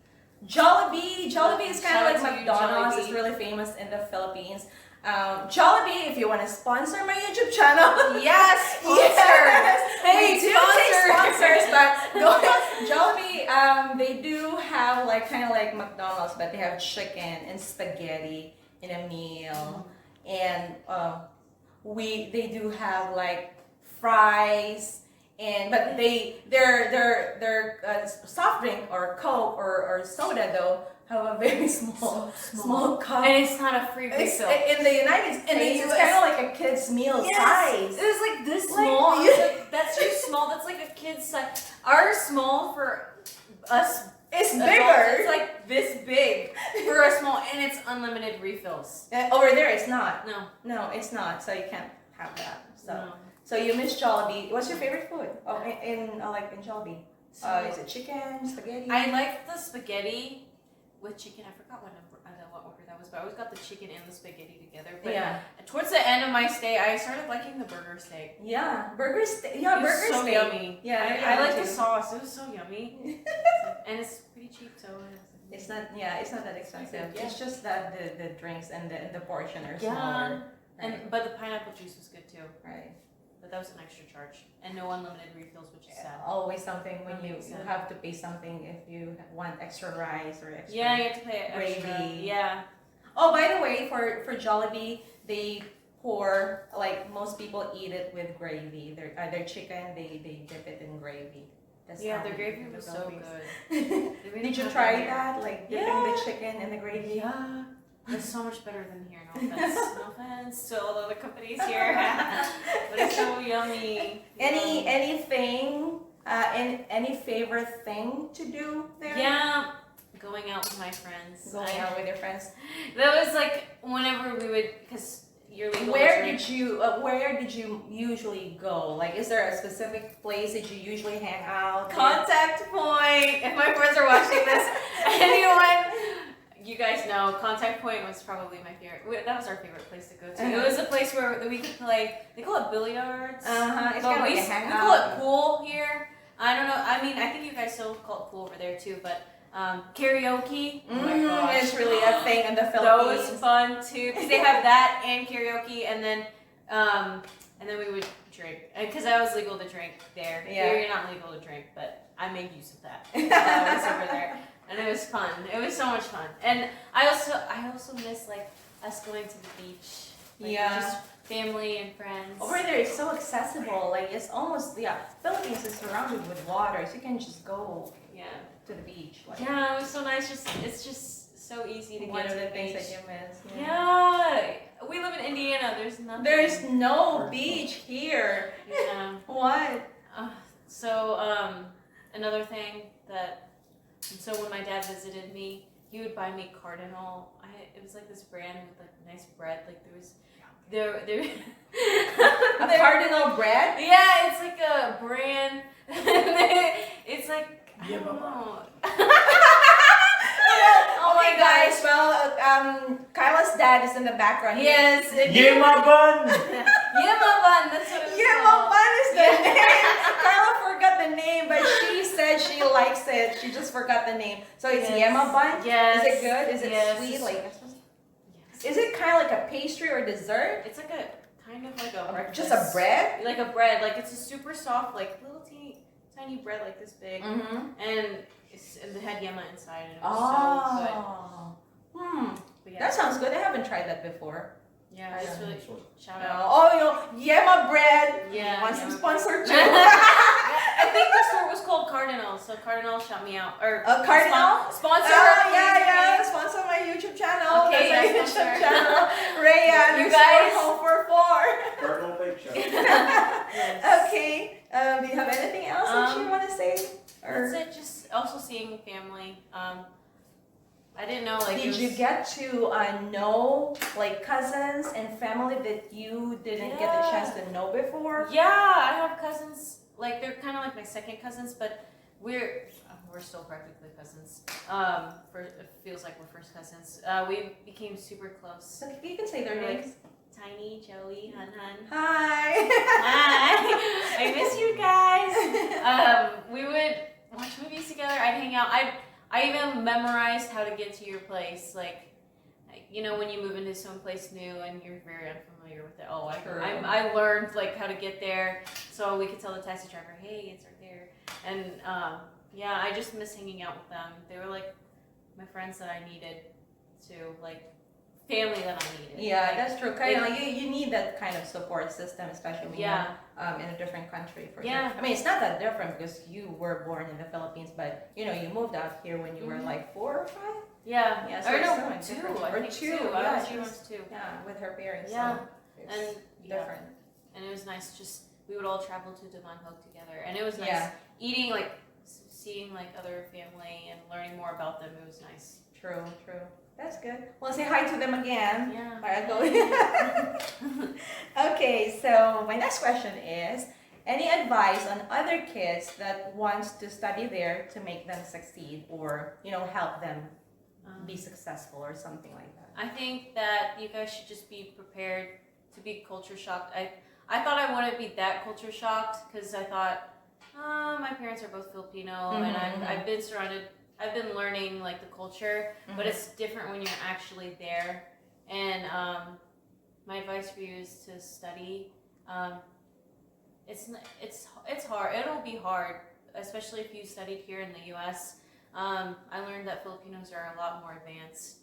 [SPEAKER 2] Jollibee is kind of like McDonald's. It's really famous in the Philippines. Jollibee, if you want to sponsor my YouTube channel,
[SPEAKER 1] yes,
[SPEAKER 2] hey, do take sponsors, but Jollibee, they do have like kind of like McDonald's, but they have chicken and spaghetti in a meal, and they do have like fries but their soft drink or Coke or soda though have a very small cup.
[SPEAKER 1] And it's not a free refill.
[SPEAKER 2] In the United States, it's kind of like a kid's meal size.
[SPEAKER 1] It's like this small. Like, that's too small. That's like a kid's size. Our small for us.
[SPEAKER 2] It's
[SPEAKER 1] adults,
[SPEAKER 2] bigger.
[SPEAKER 1] It's like this big for a small, and it's unlimited refills.
[SPEAKER 2] Over there, it's not.
[SPEAKER 1] No,
[SPEAKER 2] it's not. So you can't have that. So,
[SPEAKER 1] no.
[SPEAKER 2] so you miss Jollibee. What's your favorite food? Oh, in Jollibee. Is it chicken, spaghetti?
[SPEAKER 1] I like the spaghetti with chicken. I forgot what order that was, but I always got the chicken and the spaghetti together. But towards the end of my stay, I started liking the burger steak.
[SPEAKER 2] Yeah, burger steak. Yeah, burger steak.
[SPEAKER 1] So yummy.
[SPEAKER 2] Yeah,
[SPEAKER 1] I like the sauce. It was so yummy, and it's pretty cheap, so.
[SPEAKER 2] It's not. Yeah, it's not that expensive.
[SPEAKER 1] Yeah.
[SPEAKER 2] It's just that the drinks and the portion are smaller. Right?
[SPEAKER 1] But the pineapple juice was good too.
[SPEAKER 2] Right.
[SPEAKER 1] But that was an extra charge, and no unlimited refills, which is sad.
[SPEAKER 2] Always something when you have to pay something if you want extra rice or extra.
[SPEAKER 1] Yeah, you have to pay
[SPEAKER 2] gravy.
[SPEAKER 1] Extra. Yeah.
[SPEAKER 2] Oh, by the way, for Jollibee, they pour, like most people eat it with gravy. Their chicken, they dip it in gravy. That's
[SPEAKER 1] their gravy was so good.
[SPEAKER 2] Did you try that? Like dipping the chicken in the gravy?
[SPEAKER 1] Yeah. It's so much better than here. No offense. No offense to all the other companies here. But it's so yummy.
[SPEAKER 2] Anything? Any favorite thing to do there?
[SPEAKER 1] Yeah. Going out with my friends.
[SPEAKER 2] Going out with your friends.
[SPEAKER 1] That was like whenever we would, because you're legal.
[SPEAKER 2] Where did you usually go? Like, is there a specific place that you usually hang out?
[SPEAKER 1] Contact Point. If my friends are watching this, anyone. You guys know, Contact Point was probably my favorite. That was our favorite place to go to. It was a place where we could play. They call it billiards.
[SPEAKER 2] It's kind of like a hangout.
[SPEAKER 1] We call it pool here. I don't know. I mean, I think you guys still call it pool over there too. But karaoke. Oh my gosh,
[SPEAKER 2] it's really a thing in the Philippines.
[SPEAKER 1] That was fun too because they have that and karaoke, and then we would drink because I was legal to drink there.
[SPEAKER 2] Yeah.
[SPEAKER 1] Here you're not legal to drink, but I made use of that. I was over there. And it was fun. It was so much fun. And I also miss like us going to the beach. Like, just family and friends.
[SPEAKER 2] Over there it's so accessible. Like it's almost Philippines is surrounded with water, so you can just go to the beach. Like,
[SPEAKER 1] it was so nice. It's just so easy to
[SPEAKER 2] one
[SPEAKER 1] get
[SPEAKER 2] of
[SPEAKER 1] to
[SPEAKER 2] the
[SPEAKER 1] the
[SPEAKER 2] things
[SPEAKER 1] beach.
[SPEAKER 2] that you miss.
[SPEAKER 1] Yeah. We live in Indiana. There's nothing.
[SPEAKER 2] There's no beach here.
[SPEAKER 1] Yeah.
[SPEAKER 2] What?
[SPEAKER 1] Another thing that. So when my dad visited me, he would buy me Cardinal. It was like this brand with like nice bread. Like there
[SPEAKER 2] a Cardinal bread.
[SPEAKER 1] Yeah, it's like a brand. It's like I don't know. Oh my
[SPEAKER 2] guys. Well, Kyla's dad is in the background.
[SPEAKER 1] Yes.
[SPEAKER 3] Yema bun.
[SPEAKER 1] Yema bun. That's what it's
[SPEAKER 2] Yema
[SPEAKER 1] called.
[SPEAKER 2] bun is the name. Kyla forgot the name, but she said she likes it. She just forgot the name. So it's Yema bun.
[SPEAKER 1] Yes.
[SPEAKER 2] Is it good? Is it
[SPEAKER 1] Yes.
[SPEAKER 2] sweet? Like,
[SPEAKER 1] Yes.
[SPEAKER 2] is it kind of like a pastry or dessert?
[SPEAKER 1] It's like a kind of like a breakfast.
[SPEAKER 2] Just a bread?
[SPEAKER 1] Like a bread. Like it's a super soft, like little tiny bread, like this big,
[SPEAKER 2] Mm-hmm.
[SPEAKER 1] and it had yema inside, and it was so good. But
[SPEAKER 2] That sounds good. I haven't tried that before.
[SPEAKER 1] Yeah, it's really shout out.
[SPEAKER 2] Yema bread.
[SPEAKER 1] Yeah.
[SPEAKER 2] Want some sponsor too?
[SPEAKER 1] I think the store was called Cardinal, so Cardinal shout me out. Or
[SPEAKER 2] Cardinal?
[SPEAKER 1] Sponsor.
[SPEAKER 2] Sponsor my YouTube channel.
[SPEAKER 1] Okay,
[SPEAKER 2] that's my YouTube channel. Rayan,
[SPEAKER 1] you guys.
[SPEAKER 2] Home for 4.
[SPEAKER 3] Cardinal Bake Shop.
[SPEAKER 1] Yes.
[SPEAKER 2] Okay. Do you have anything else that you want to say? Or
[SPEAKER 1] That's it. Just also seeing family. I didn't know
[SPEAKER 2] did you get to know like cousins and family that you didn't get the chance to know before?
[SPEAKER 1] Yeah, I have cousins. Like they're kind of like my second cousins, but we're still practically cousins. It feels like we're first cousins. We became super close.
[SPEAKER 2] So you can say their names.
[SPEAKER 1] Tiny, Joey, Hun.
[SPEAKER 2] Hi.
[SPEAKER 1] Hi. I miss you guys. We would watch movies together. I'd hang out. I even memorized how to get to your place. Like, you know, when you move into some place new and you're very unfamiliar with it. I learned like how to get there, so we could tell the taxi driver, hey, it's right there. And I just miss hanging out with them. They were like my friends that I needed to like family that I needed.
[SPEAKER 2] Yeah,
[SPEAKER 1] Like,
[SPEAKER 2] that's true. Kind of like you need that kind of support system, especially when
[SPEAKER 1] Yeah.
[SPEAKER 2] you're in a different country. For
[SPEAKER 1] Yeah.
[SPEAKER 2] sure. I mean, it's not that different because you were born in the Philippines, but you moved out here when you were like 4 or 5.
[SPEAKER 1] Yeah.
[SPEAKER 2] Yeah, so
[SPEAKER 1] Or
[SPEAKER 2] it's
[SPEAKER 1] no,
[SPEAKER 2] so much
[SPEAKER 1] 2.
[SPEAKER 2] different.
[SPEAKER 1] I
[SPEAKER 2] Or
[SPEAKER 1] think
[SPEAKER 2] 2.
[SPEAKER 1] 2.
[SPEAKER 2] Yeah,
[SPEAKER 1] I was
[SPEAKER 2] she
[SPEAKER 1] 2
[SPEAKER 2] was-
[SPEAKER 1] months too.
[SPEAKER 2] Yeah, with her parents.
[SPEAKER 1] Yeah.
[SPEAKER 2] So it's
[SPEAKER 1] And
[SPEAKER 2] different.
[SPEAKER 1] And it was nice. Just we would all travel to Damanhog together, and it was nice
[SPEAKER 2] Yeah.
[SPEAKER 1] eating like seeing like other family and learning more about them. It was nice.
[SPEAKER 2] True. That's good. Well, say hi to them again.
[SPEAKER 1] Yeah.
[SPEAKER 2] Alright, go. Okay, so my next question is, any advice on other kids that wants to study there to make them succeed or, help them be successful or something like that?
[SPEAKER 1] I think that you guys should just be prepared to be culture shocked. I thought I wouldn't be that culture shocked because I thought, my parents are both Filipino and I've been learning like the culture, but it's different when you're actually there. And my advice for you is to study. It's hard. It'll be hard, especially if you studied here in the U.S. I learned that Filipinos are a lot more advanced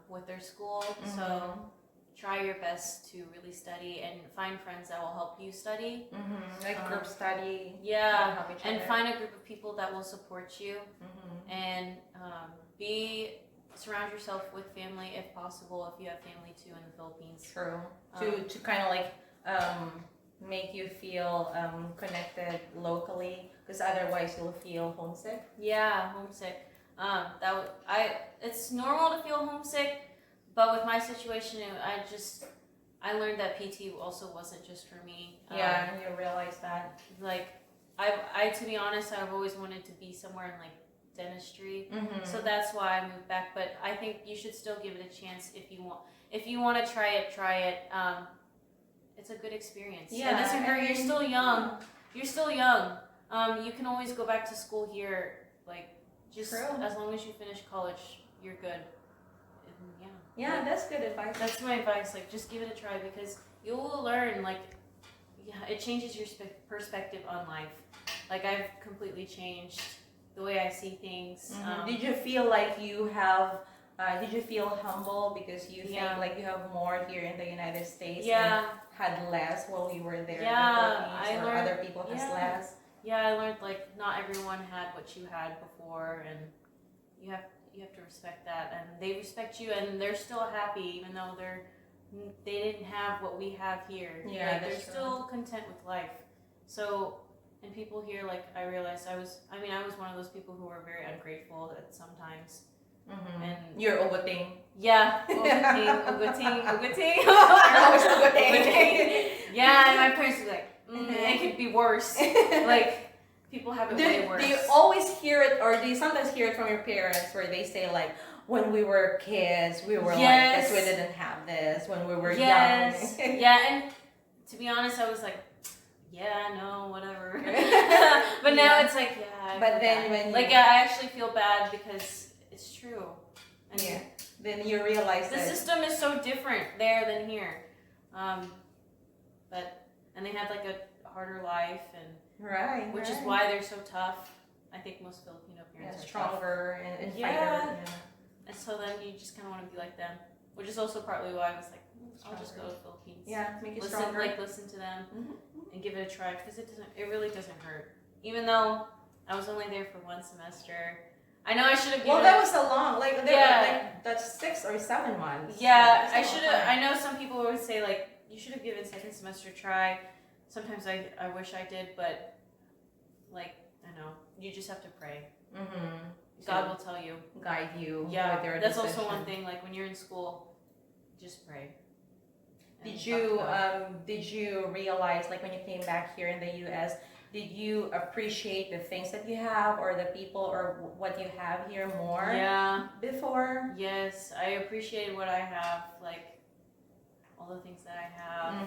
[SPEAKER 1] with their school, so try your best to really study and find friends that will help you study.
[SPEAKER 2] Like group study.
[SPEAKER 1] Yeah,
[SPEAKER 2] Help each
[SPEAKER 1] and
[SPEAKER 2] other.
[SPEAKER 1] find a group of people that will support you, and surround yourself with family if possible, if you have family too in the Philippines.
[SPEAKER 2] True. To kind of like make you feel connected locally, because otherwise you'll feel homesick.
[SPEAKER 1] Yeah, homesick. It's normal to feel homesick, but with my situation, I learned that PT also wasn't just for me.
[SPEAKER 2] Yeah, you realize that.
[SPEAKER 1] Like, I to be honest, I've always wanted to be somewhere in like dentistry, so that's why I moved back. But I think you should still give it a chance if you want. If you want to try it. It's a good experience.
[SPEAKER 2] Yeah,
[SPEAKER 1] It doesn't hurt. You're still young. You can always go back to school here. Like, just
[SPEAKER 2] True.
[SPEAKER 1] as long as you finish college, you're good. And
[SPEAKER 2] Yeah, that's good advice.
[SPEAKER 1] that's my advice. Like, just give it a try because you will learn. Like, it changes your perspective on life. Like, I've completely changed the way I see things.
[SPEAKER 2] Did you feel like you have? Did you feel humble because you think like you have more here in the United States?
[SPEAKER 1] Yeah.
[SPEAKER 2] And had less while you were there
[SPEAKER 1] Yeah,
[SPEAKER 2] in the Philippines,
[SPEAKER 1] I
[SPEAKER 2] or
[SPEAKER 1] learned-
[SPEAKER 2] other people has
[SPEAKER 1] yeah.
[SPEAKER 2] less?
[SPEAKER 1] Yeah, I learned like not everyone had what you had before, and you have to respect that, and they respect you, and they're still happy even though they didn't have what we have here.
[SPEAKER 2] Yeah,
[SPEAKER 1] like,
[SPEAKER 2] that's
[SPEAKER 1] they're
[SPEAKER 2] true.
[SPEAKER 1] still content with life. So, and people here, like, I realized I was one of those people who were very ungrateful at sometimes. And
[SPEAKER 2] You're oguting.
[SPEAKER 1] yeah, uguting.
[SPEAKER 2] You're always oguting.
[SPEAKER 1] Yeah, and my parents would be like, it could be worse. Like, people have it way worse.
[SPEAKER 2] Do you always hear it, or do you sometimes hear it from your parents where they say like, when we were kids, we were like this, we didn't have this, when we were young.
[SPEAKER 1] Yeah, and to be honest, I was like, yeah, no, whatever. But now it's like, yeah.
[SPEAKER 2] But then when
[SPEAKER 1] like, I actually feel bad because it's true. And
[SPEAKER 2] then you realize
[SPEAKER 1] the
[SPEAKER 2] that
[SPEAKER 1] system is so different there than here. And they had like a harder life, and which is why they're so tough. I think most Filipino parents are
[SPEAKER 2] stronger and
[SPEAKER 1] Yeah.
[SPEAKER 2] fighter.
[SPEAKER 1] And so then you just kind of want to be like them, which is also partly why I was like, I'll just go to the Philippines.
[SPEAKER 2] Yeah, make you
[SPEAKER 1] Listen,
[SPEAKER 2] stronger.
[SPEAKER 1] listen to them and give it a try because it really doesn't hurt. Even though I was only there for 1 semester, I know I should have.
[SPEAKER 2] Well, that was a long, like,
[SPEAKER 1] Yeah.
[SPEAKER 2] that's 6 or 7 months.
[SPEAKER 1] Yeah, I should have. I know some people would say like you should have given second semester a try. Sometimes I wish I did, but like I know you just have to pray. God will tell you,
[SPEAKER 2] guide you.
[SPEAKER 1] Yeah,
[SPEAKER 2] with your
[SPEAKER 1] that's
[SPEAKER 2] decision.
[SPEAKER 1] also one thing. Like when you're in school, just pray. And
[SPEAKER 2] Did you realize, like, when you came back here in the U.S., did you appreciate the things that you have or the people or what you have here more before?
[SPEAKER 1] Yes, I appreciate what I have, like all the things that I have.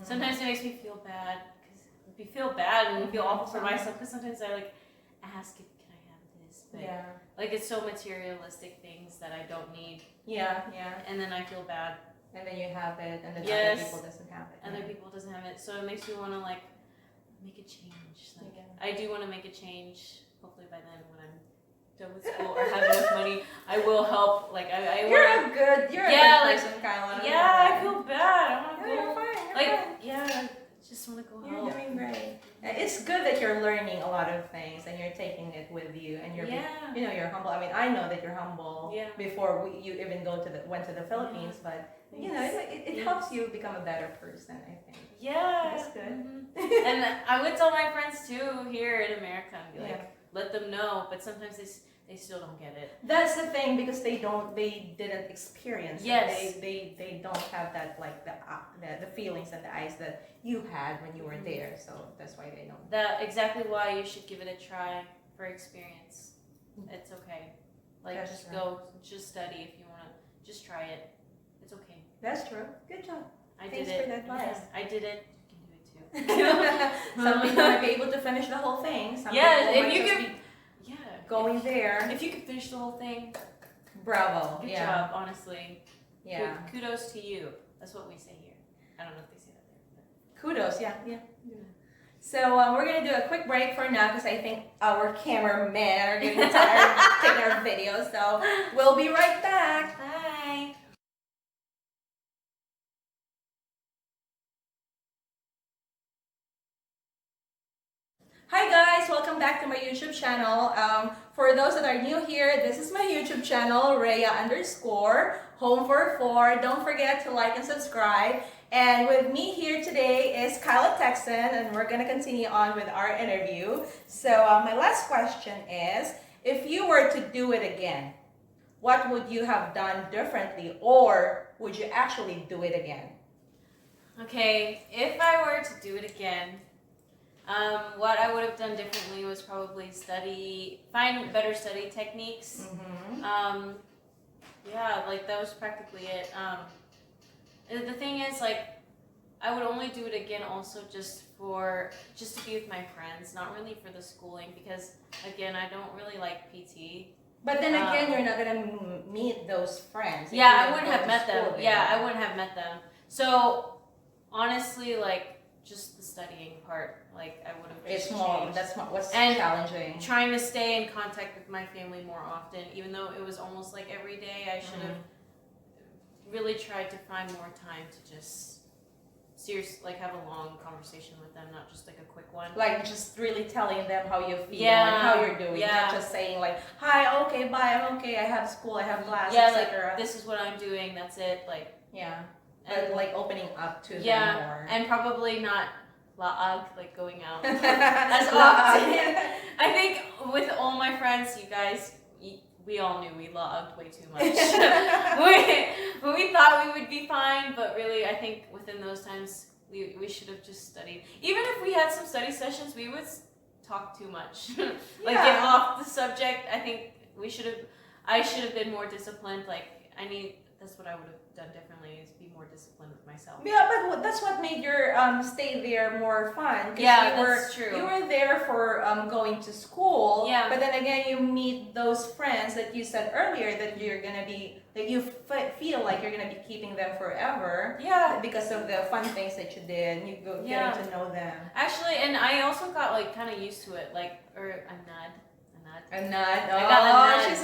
[SPEAKER 1] Sometimes it makes me feel bad and feel awful for myself because sometimes I like ask if can I have this, but like it's so materialistic things that I don't need. And then I feel bad.
[SPEAKER 2] And then you have it, and then
[SPEAKER 1] Yes.
[SPEAKER 2] other people doesn't have it.
[SPEAKER 1] Other people doesn't have it, so it makes me want to like make a change. Like I do want to make a change. Hopefully by then when I'm done with school or have enough money, I will help. Like I
[SPEAKER 2] You're
[SPEAKER 1] want.
[SPEAKER 2] a good person, Kyla.
[SPEAKER 1] Yeah, I feel bad. I want to
[SPEAKER 2] No,
[SPEAKER 1] go.
[SPEAKER 2] you're fine. You're
[SPEAKER 1] Like
[SPEAKER 2] fine.
[SPEAKER 1] yeah, I just want to go
[SPEAKER 2] You're
[SPEAKER 1] help.
[SPEAKER 2] doing great. It's good that you're learning a lot of things and you're taking it with you and you're you're humble. I mean, I know that you're humble before you even went to the Philippines, but you know, it helps you become a better person, I think.
[SPEAKER 1] Yeah.
[SPEAKER 2] That's good.
[SPEAKER 1] Mm-hmm. And I would tell my friends too here in America and be like, let them know, but sometimes they still don't get it.
[SPEAKER 2] That's the thing because they didn't experience
[SPEAKER 1] yes.
[SPEAKER 2] it. They don't have that like the feelings and the eyes that you had when you were there. So that's why they don't.
[SPEAKER 1] That exactly why you should give it a try for experience. It's okay. Like
[SPEAKER 2] That's
[SPEAKER 1] just
[SPEAKER 2] right.
[SPEAKER 1] go, just study if you want to. Just try it. It's okay.
[SPEAKER 2] That's true. Good job.
[SPEAKER 1] Thanks
[SPEAKER 2] for the advice.
[SPEAKER 1] Yeah, I did it. You can do it too.
[SPEAKER 2] Some people might be able to finish the whole thing. Some
[SPEAKER 1] yeah,
[SPEAKER 2] people
[SPEAKER 1] if
[SPEAKER 2] might
[SPEAKER 1] you
[SPEAKER 2] just
[SPEAKER 1] could.
[SPEAKER 2] be
[SPEAKER 1] Yeah.
[SPEAKER 2] going there.
[SPEAKER 1] If you could finish the whole thing,
[SPEAKER 2] Bravo.
[SPEAKER 1] good job, honestly.
[SPEAKER 2] Yeah.
[SPEAKER 1] Kudos to you. That's what we say here. I don't know if they say that there.
[SPEAKER 2] Kudos. Yeah. So we're gonna do a quick break for now because I think our cameramen are getting tired of taking our videos. So we'll be right back.
[SPEAKER 1] Bye.
[SPEAKER 2] Hi guys, welcome back to my YouTube channel. For those that are new here, this is my YouTube channel, Rhea_Home44. Don't forget to like and subscribe. And with me here today is Kyla Texan, and we're gonna continue on with our interview. So my last question is, if you were to do it again, what would you have done differently, or would you actually do it again?
[SPEAKER 1] Okay, if I were to do it again, what I would have done differently was probably find better study techniques.
[SPEAKER 2] Mm-hmm.
[SPEAKER 1] Yeah, like that was practically it. The thing is, like, I would only do it again also just to be with my friends, not really for the schooling, because again, I don't really like PT.
[SPEAKER 2] But then again, you're not gonna meet those friends.
[SPEAKER 1] Yeah, I wouldn't have met them. Yeah, I wouldn't have met them. So honestly, like, just the studying part, like I would have just changed.
[SPEAKER 2] That's what's
[SPEAKER 1] And
[SPEAKER 2] challenging.
[SPEAKER 1] Trying to stay in contact with my family more often, even though it was almost like every day. I should have really tried to find more time to just like have a long conversation with them, not just like a quick one.
[SPEAKER 2] Like just really telling them how you feel
[SPEAKER 1] Yeah,
[SPEAKER 2] and how you're doing,
[SPEAKER 1] yeah.
[SPEAKER 2] not just saying like, "Hi, okay, bye, I'm okay, I have school, I have class,
[SPEAKER 1] Yeah,
[SPEAKER 2] etc."
[SPEAKER 1] like this is what I'm doing. That's it. Like
[SPEAKER 2] Yeah,
[SPEAKER 1] and,
[SPEAKER 2] but like opening up to them more.
[SPEAKER 1] and probably not laag, like going out as
[SPEAKER 2] Laag.
[SPEAKER 1] often. I think with all my friends, you guys, we all knew we lagged way too much. we thought we would be fine, but really, I think within those times, we should have just studied. Even if we had some study sessions, we would talk too much. Like get off the subject. I think I should have been more disciplined. Like that's what I would have done differently, is be more disciplined with myself.
[SPEAKER 2] Yeah, but that's what made your stay there more fun.
[SPEAKER 1] Yeah, that's true.
[SPEAKER 2] You were there for going to school.
[SPEAKER 1] Yeah.
[SPEAKER 2] But then again, you meet those friends that you said earlier that you're gonna be, that you feel like you're gonna be keeping them forever.
[SPEAKER 1] Yeah.
[SPEAKER 2] Because of the fun things that you did, and you getting to know them.
[SPEAKER 1] Actually, and I also got like kind of used to it. Like, or a nod.
[SPEAKER 2] A nut.
[SPEAKER 1] I got a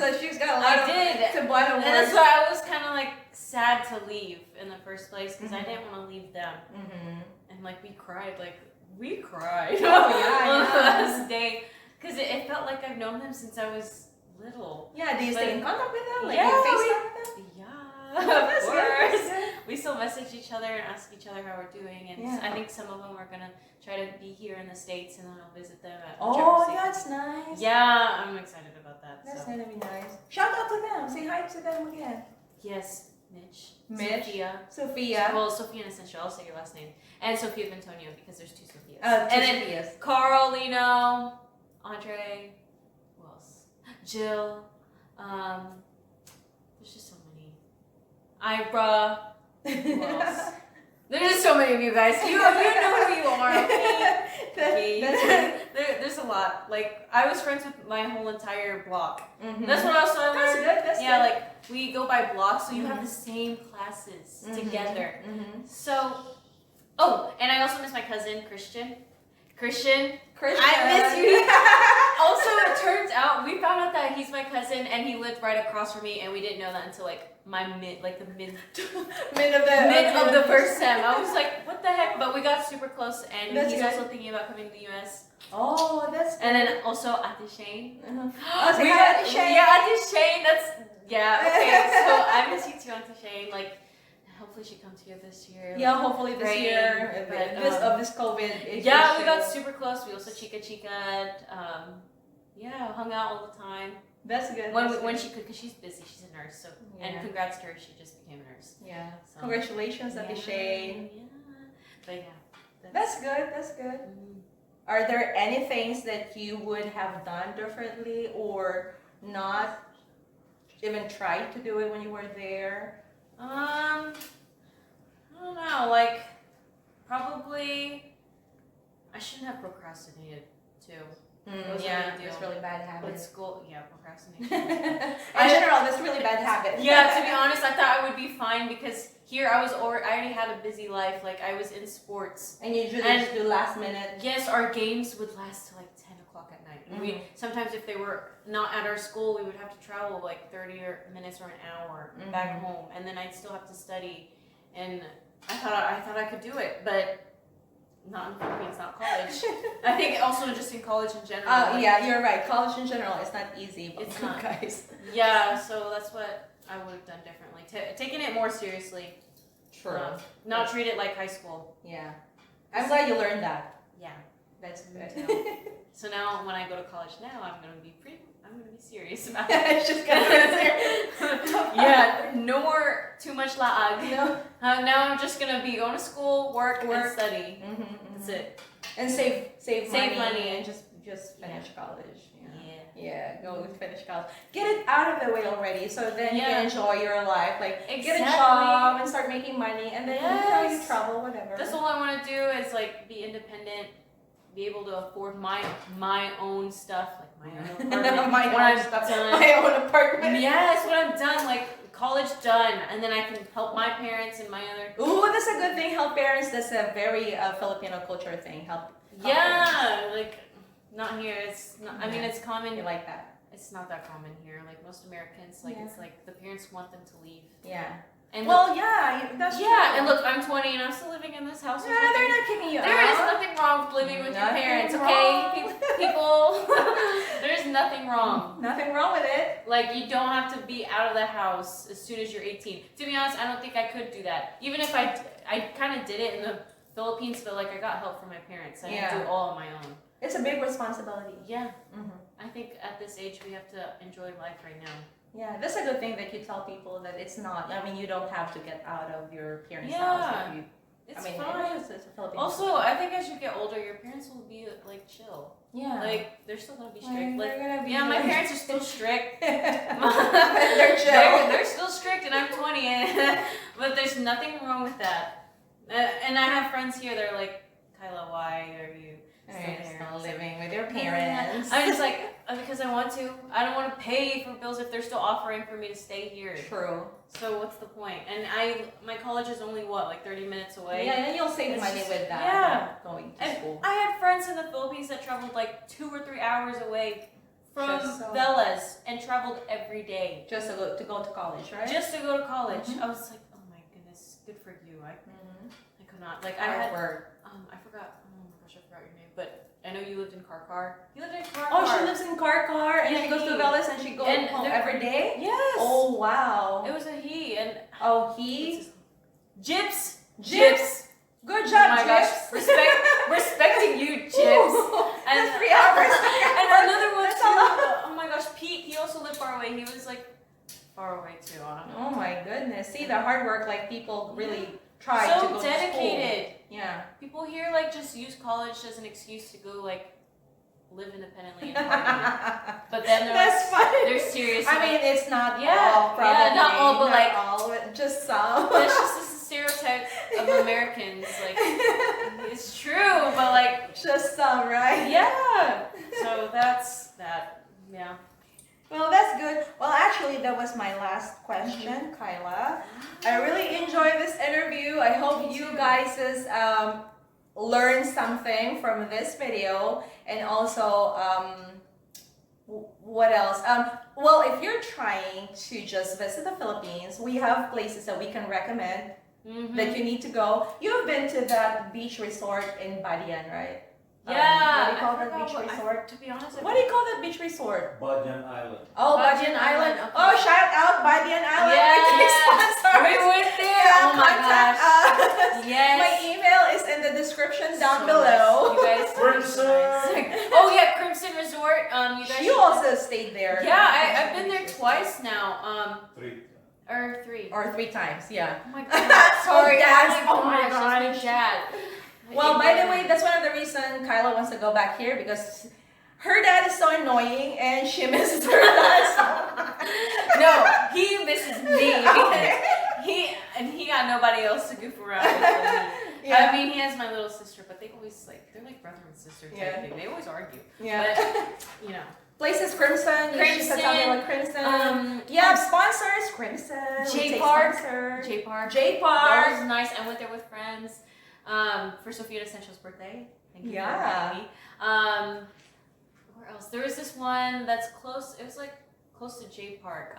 [SPEAKER 1] nut.
[SPEAKER 2] She's got a lot
[SPEAKER 1] to
[SPEAKER 2] buy the
[SPEAKER 1] And
[SPEAKER 2] words.
[SPEAKER 1] that's why I was kind of like sad to leave in the first place, because I didn't want to leave them. And like we cried. Oh yeah,
[SPEAKER 2] on
[SPEAKER 1] the last day, because it felt like I've known them since I was little.
[SPEAKER 2] Yeah, do you stay in contact with them? Like,
[SPEAKER 1] yeah,
[SPEAKER 2] you FaceTime with them?
[SPEAKER 1] Yeah, of course.
[SPEAKER 2] Good.
[SPEAKER 1] We still message each other and ask each other how we're doing, and
[SPEAKER 2] Yeah.
[SPEAKER 1] I think some of them are gonna try to be here in the States, and then I'll visit them at
[SPEAKER 2] Oh,
[SPEAKER 1] whichever state.
[SPEAKER 2] that's nice.
[SPEAKER 1] Yeah, I'm excited about that.
[SPEAKER 2] That's
[SPEAKER 1] so.
[SPEAKER 2] gonna be nice. Shout out to them. Say hi to them again.
[SPEAKER 1] Yes, Mitch.
[SPEAKER 2] Sophia.
[SPEAKER 1] Well, Sophia and Essential. I'll say your last name. And Sophia Antonio, because there's two Sophias.
[SPEAKER 2] And
[SPEAKER 1] then
[SPEAKER 2] Sophias.
[SPEAKER 1] Carl, Lino, Andre, who else? Jill. There's just so many. Ibra. Who else? There's just so many of you guys. You know who you are. Okay? There's a lot. Like, I was friends with my whole entire block. That's what also I learned.
[SPEAKER 2] That's
[SPEAKER 1] yeah,
[SPEAKER 2] good.
[SPEAKER 1] like we go by blocks, so you have the same classes together. So, and I also miss my cousin Christian. I miss you. Also, it turns out we found out that he's my cousin and he lived right across from me, and we didn't know that until like the mid of the first sem. I was like, what the heck? But we got super close, and
[SPEAKER 2] That's
[SPEAKER 1] he's
[SPEAKER 2] good.
[SPEAKER 1] also thinking about coming to the U.S.
[SPEAKER 2] Oh, that's good.
[SPEAKER 1] And then also Auntie Shane.
[SPEAKER 2] Oh, say hi, Auntie Shane.
[SPEAKER 1] Yeah, Auntie Shane. Okay. So I miss you too, Auntie Shane. Like, hopefully she comes here this year.
[SPEAKER 2] Yeah, hopefully this
[SPEAKER 1] Praying,
[SPEAKER 2] year.
[SPEAKER 1] but,
[SPEAKER 2] This COVID.
[SPEAKER 1] Yeah,
[SPEAKER 2] issue.
[SPEAKER 1] we got super close. We also chica. Yeah, hung out all the time.
[SPEAKER 2] That's good.
[SPEAKER 1] When she could, because she's busy. She's a nurse. So
[SPEAKER 2] Yeah.
[SPEAKER 1] and congrats to her. She just became a nurse.
[SPEAKER 2] Yeah.
[SPEAKER 1] So,
[SPEAKER 2] Congratulations, Auntie Shane.
[SPEAKER 1] Yeah. But yeah.
[SPEAKER 2] That's good. That's good. Are there any things that you would have done differently or not even tried to do it when you were there?
[SPEAKER 1] I don't know. Like, probably, I shouldn't have procrastinated too. Those are
[SPEAKER 2] Yeah,
[SPEAKER 1] the deal.
[SPEAKER 2] that's really bad habit.
[SPEAKER 1] With school, yeah, procrastination.
[SPEAKER 2] In general, that's really bad habit.
[SPEAKER 1] Yeah, to be honest, I thought I would be fine because here I already had a busy life. Like, I was in sports.
[SPEAKER 2] And you just do last minute.
[SPEAKER 1] Yes, our games would last till like 10 o'clock at night.
[SPEAKER 2] Mhm.
[SPEAKER 1] We sometimes, if they were not at our school, we would have to travel like 30 minutes or an hour back home, and then I'd still have to study. And I thought I could do it, but not in the Philippines, not college. I think also just in college in general.
[SPEAKER 2] Yeah, you're right. College in general is not easy. But
[SPEAKER 1] It's not.
[SPEAKER 2] guys.
[SPEAKER 1] Yeah, so that's what I would have done differently. Taking it more seriously.
[SPEAKER 2] True.
[SPEAKER 1] Not treat it like high school.
[SPEAKER 2] Yeah. I'm glad you learned that.
[SPEAKER 1] Yeah.
[SPEAKER 2] That's good.
[SPEAKER 1] So now when I go to college now, I'm gonna be serious about it.
[SPEAKER 2] It's just gonna be
[SPEAKER 1] Yeah, no more too much laag.
[SPEAKER 2] No.
[SPEAKER 1] Now I'm just gonna be going to school, work. And study. That's it.
[SPEAKER 2] And save
[SPEAKER 1] money.
[SPEAKER 2] and just finish college.
[SPEAKER 1] Yeah.
[SPEAKER 2] Yeah, go finish college. Get it out of the way already, so then you can enjoy your life. Like get a
[SPEAKER 1] Exactly.
[SPEAKER 2] job and start making money, and then you
[SPEAKER 1] Yes.
[SPEAKER 2] travel, whatever.
[SPEAKER 1] That's all I want to do is like be independent, be able to afford my own stuff, like my own apartment.
[SPEAKER 2] my
[SPEAKER 1] when
[SPEAKER 2] own
[SPEAKER 1] I'm
[SPEAKER 2] stuff,
[SPEAKER 1] done.
[SPEAKER 2] my own apartment.
[SPEAKER 1] Yes, when I'm done, like college done, and then I can help my parents and my other.
[SPEAKER 2] Ooh, that's a good thing. Help parents. That's a very Filipino culture thing. Help
[SPEAKER 1] Yeah, like not here. It's not. I mean,
[SPEAKER 2] Yeah.
[SPEAKER 1] it's common.
[SPEAKER 2] You like that?
[SPEAKER 1] It's not that common here. Like most Americans, like
[SPEAKER 2] Yeah.
[SPEAKER 1] it's like the parents want them to leave.
[SPEAKER 2] Yeah.
[SPEAKER 1] And
[SPEAKER 2] Well, yeah, that's true.
[SPEAKER 1] and look, I'm 20 and I'm still living in this house. with
[SPEAKER 2] Yeah,
[SPEAKER 1] my
[SPEAKER 2] they're
[SPEAKER 1] parents.
[SPEAKER 2] not kicking you
[SPEAKER 1] There is
[SPEAKER 2] out.
[SPEAKER 1] nothing wrong with living with your
[SPEAKER 2] Nothing
[SPEAKER 1] parents,
[SPEAKER 2] wrong.
[SPEAKER 1] okay? People, there's nothing wrong.
[SPEAKER 2] Nothing wrong with it.
[SPEAKER 1] Like, you don't have to be out of the house as soon as you're 18. To be honest, I don't think I could do that. Even if I kind of did it in the Philippines, but like I got help from my parents. I didn't do it all on my own.
[SPEAKER 2] It's a big responsibility.
[SPEAKER 1] Yeah,
[SPEAKER 2] Mm-hmm.
[SPEAKER 1] I think at this age we have to enjoy life right now.
[SPEAKER 2] Yeah, that's a good thing that you tell people that it's not. I mean, you don't have to get out of your parents'
[SPEAKER 1] Yeah,
[SPEAKER 2] house. If you,
[SPEAKER 1] It's
[SPEAKER 2] I mean,
[SPEAKER 1] fine.
[SPEAKER 2] it's a Filipino
[SPEAKER 1] Also, I think as you get older, your parents will be like chill.
[SPEAKER 2] yeah.
[SPEAKER 1] Like they're still gonna be
[SPEAKER 2] Like,
[SPEAKER 1] strict.
[SPEAKER 2] they're gonna be
[SPEAKER 1] yeah, my
[SPEAKER 2] like-
[SPEAKER 1] parents are still strict.
[SPEAKER 2] They're chill.
[SPEAKER 1] They're still strict, and I'm 20, but there's nothing wrong with that. And I have friends here. They're like, Kyla, why are you
[SPEAKER 2] Still living with your parents.
[SPEAKER 1] I'm just like, because I want to. I don't want to pay for bills if they're still offering for me to stay here.
[SPEAKER 2] True.
[SPEAKER 1] So what's the point? And my college is only what, like 30 minutes away.
[SPEAKER 2] Yeah, and you'll save
[SPEAKER 1] It's
[SPEAKER 2] money
[SPEAKER 1] just-
[SPEAKER 2] with that.
[SPEAKER 1] yeah.
[SPEAKER 2] Going to
[SPEAKER 1] And
[SPEAKER 2] school.
[SPEAKER 1] I had friends in the Philippines that traveled like 2 or 3 hours away from
[SPEAKER 2] Just so-
[SPEAKER 1] Velas and traveled every day
[SPEAKER 2] Just to go to college, right?
[SPEAKER 1] just to go to college.
[SPEAKER 2] Mhm.
[SPEAKER 1] I was like, oh my goodness, good for you. I could not. Like I
[SPEAKER 2] Hard
[SPEAKER 1] had
[SPEAKER 2] work.
[SPEAKER 1] I forgot. Oh my gosh, I forgot your name. But I know you lived in Car. You lived in Car.
[SPEAKER 2] Oh, she lives in Car, and
[SPEAKER 1] Yeah,
[SPEAKER 2] she goes to
[SPEAKER 1] he.
[SPEAKER 2] Velas, and she goes
[SPEAKER 1] And
[SPEAKER 2] home
[SPEAKER 1] there-
[SPEAKER 2] every day.
[SPEAKER 1] Yes.
[SPEAKER 2] Oh wow.
[SPEAKER 1] It was a he and
[SPEAKER 2] Oh,
[SPEAKER 1] what's
[SPEAKER 2] he.
[SPEAKER 1] his- Gyps.
[SPEAKER 2] Gyps. Good
[SPEAKER 1] Oh
[SPEAKER 2] job,
[SPEAKER 1] my
[SPEAKER 2] Gyps.
[SPEAKER 1] gosh, respecting you, Gyps. And
[SPEAKER 2] That's 3 hours.
[SPEAKER 1] And another one
[SPEAKER 2] That's
[SPEAKER 1] too.
[SPEAKER 2] a lot.
[SPEAKER 1] Oh my gosh, Pete. He also lived far away. He was like far away too. I don't know.
[SPEAKER 2] Oh my goodness. See the hard work, like people really try to
[SPEAKER 1] So
[SPEAKER 2] go
[SPEAKER 1] dedicated.
[SPEAKER 2] to school. Yeah.
[SPEAKER 1] People here like just use college as an excuse to go like live independently and party. But then
[SPEAKER 2] That's funny.
[SPEAKER 1] they're serious.
[SPEAKER 2] I mean, it's not
[SPEAKER 1] Yeah,
[SPEAKER 2] all, probably.
[SPEAKER 1] yeah, not all, but like-
[SPEAKER 2] all, but just some.
[SPEAKER 1] That's just a stereotype of Americans. Like it's true, but like
[SPEAKER 2] just some, right?
[SPEAKER 1] yeah. So that's that. Yeah.
[SPEAKER 2] Well, that's good. Well, actually, that was my last question, Kyla. I really enjoyed this interview. I hope you guys learned something from this video, and also What else? Well, if you're trying to just visit the Philippines, we have places that we can recommend that you need to go. You've been to that beach resort in Badian, right?
[SPEAKER 1] Yeah.
[SPEAKER 2] What do you call
[SPEAKER 1] I
[SPEAKER 2] that
[SPEAKER 1] forgot
[SPEAKER 2] beach
[SPEAKER 1] what-
[SPEAKER 2] resort?
[SPEAKER 1] To be honest,
[SPEAKER 2] What do you call that beach resort?
[SPEAKER 3] Badian Island.
[SPEAKER 2] Oh,
[SPEAKER 1] Badian
[SPEAKER 2] Badian Island.
[SPEAKER 1] Island, okay.
[SPEAKER 2] Oh, shout out Badian Island.
[SPEAKER 1] Yes.
[SPEAKER 2] Big sponsors.
[SPEAKER 1] We went there.
[SPEAKER 2] Yeah,
[SPEAKER 1] Oh my
[SPEAKER 2] contact
[SPEAKER 1] gosh.
[SPEAKER 2] us.
[SPEAKER 1] Yes.
[SPEAKER 2] My email is in the description down
[SPEAKER 1] So
[SPEAKER 2] below.
[SPEAKER 1] nice. You guys.
[SPEAKER 3] Crimson.
[SPEAKER 1] Oh yeah, Crimson Resort. You guys.
[SPEAKER 2] You also stayed there.
[SPEAKER 1] Yeah, I've been there twice now.
[SPEAKER 3] 3.
[SPEAKER 1] Or 3.
[SPEAKER 2] Or 3 times, yeah.
[SPEAKER 1] Oh my god. Sorry.
[SPEAKER 2] Dads.
[SPEAKER 1] Oh my
[SPEAKER 2] gosh.
[SPEAKER 1] That's my dad.
[SPEAKER 2] Well, by the way, that's one of the reasons Kyla wants to go back here because her dad is so annoying and she misses her dad.
[SPEAKER 1] No, he misses me because
[SPEAKER 2] Okay.
[SPEAKER 1] he got nobody else to goof around with. But
[SPEAKER 2] Yeah.
[SPEAKER 1] I mean, he has my little sister, but they always they're like brother and sister type
[SPEAKER 2] Yeah.
[SPEAKER 1] thing. They always argue.
[SPEAKER 2] Yeah.
[SPEAKER 1] But, you know.
[SPEAKER 2] Places Crimson. You should tell me what Crimson. Yeah, sponsors Crimson. We
[SPEAKER 1] J
[SPEAKER 2] take
[SPEAKER 1] Park.
[SPEAKER 2] sponsor.
[SPEAKER 1] J Park.
[SPEAKER 2] J
[SPEAKER 1] That
[SPEAKER 2] Park.
[SPEAKER 1] was nice. I went there with friends for Sophia Essential's birthday. Thank you
[SPEAKER 2] Yeah.
[SPEAKER 1] for having me. Where else? There was this one that's close. It was like close to J Park.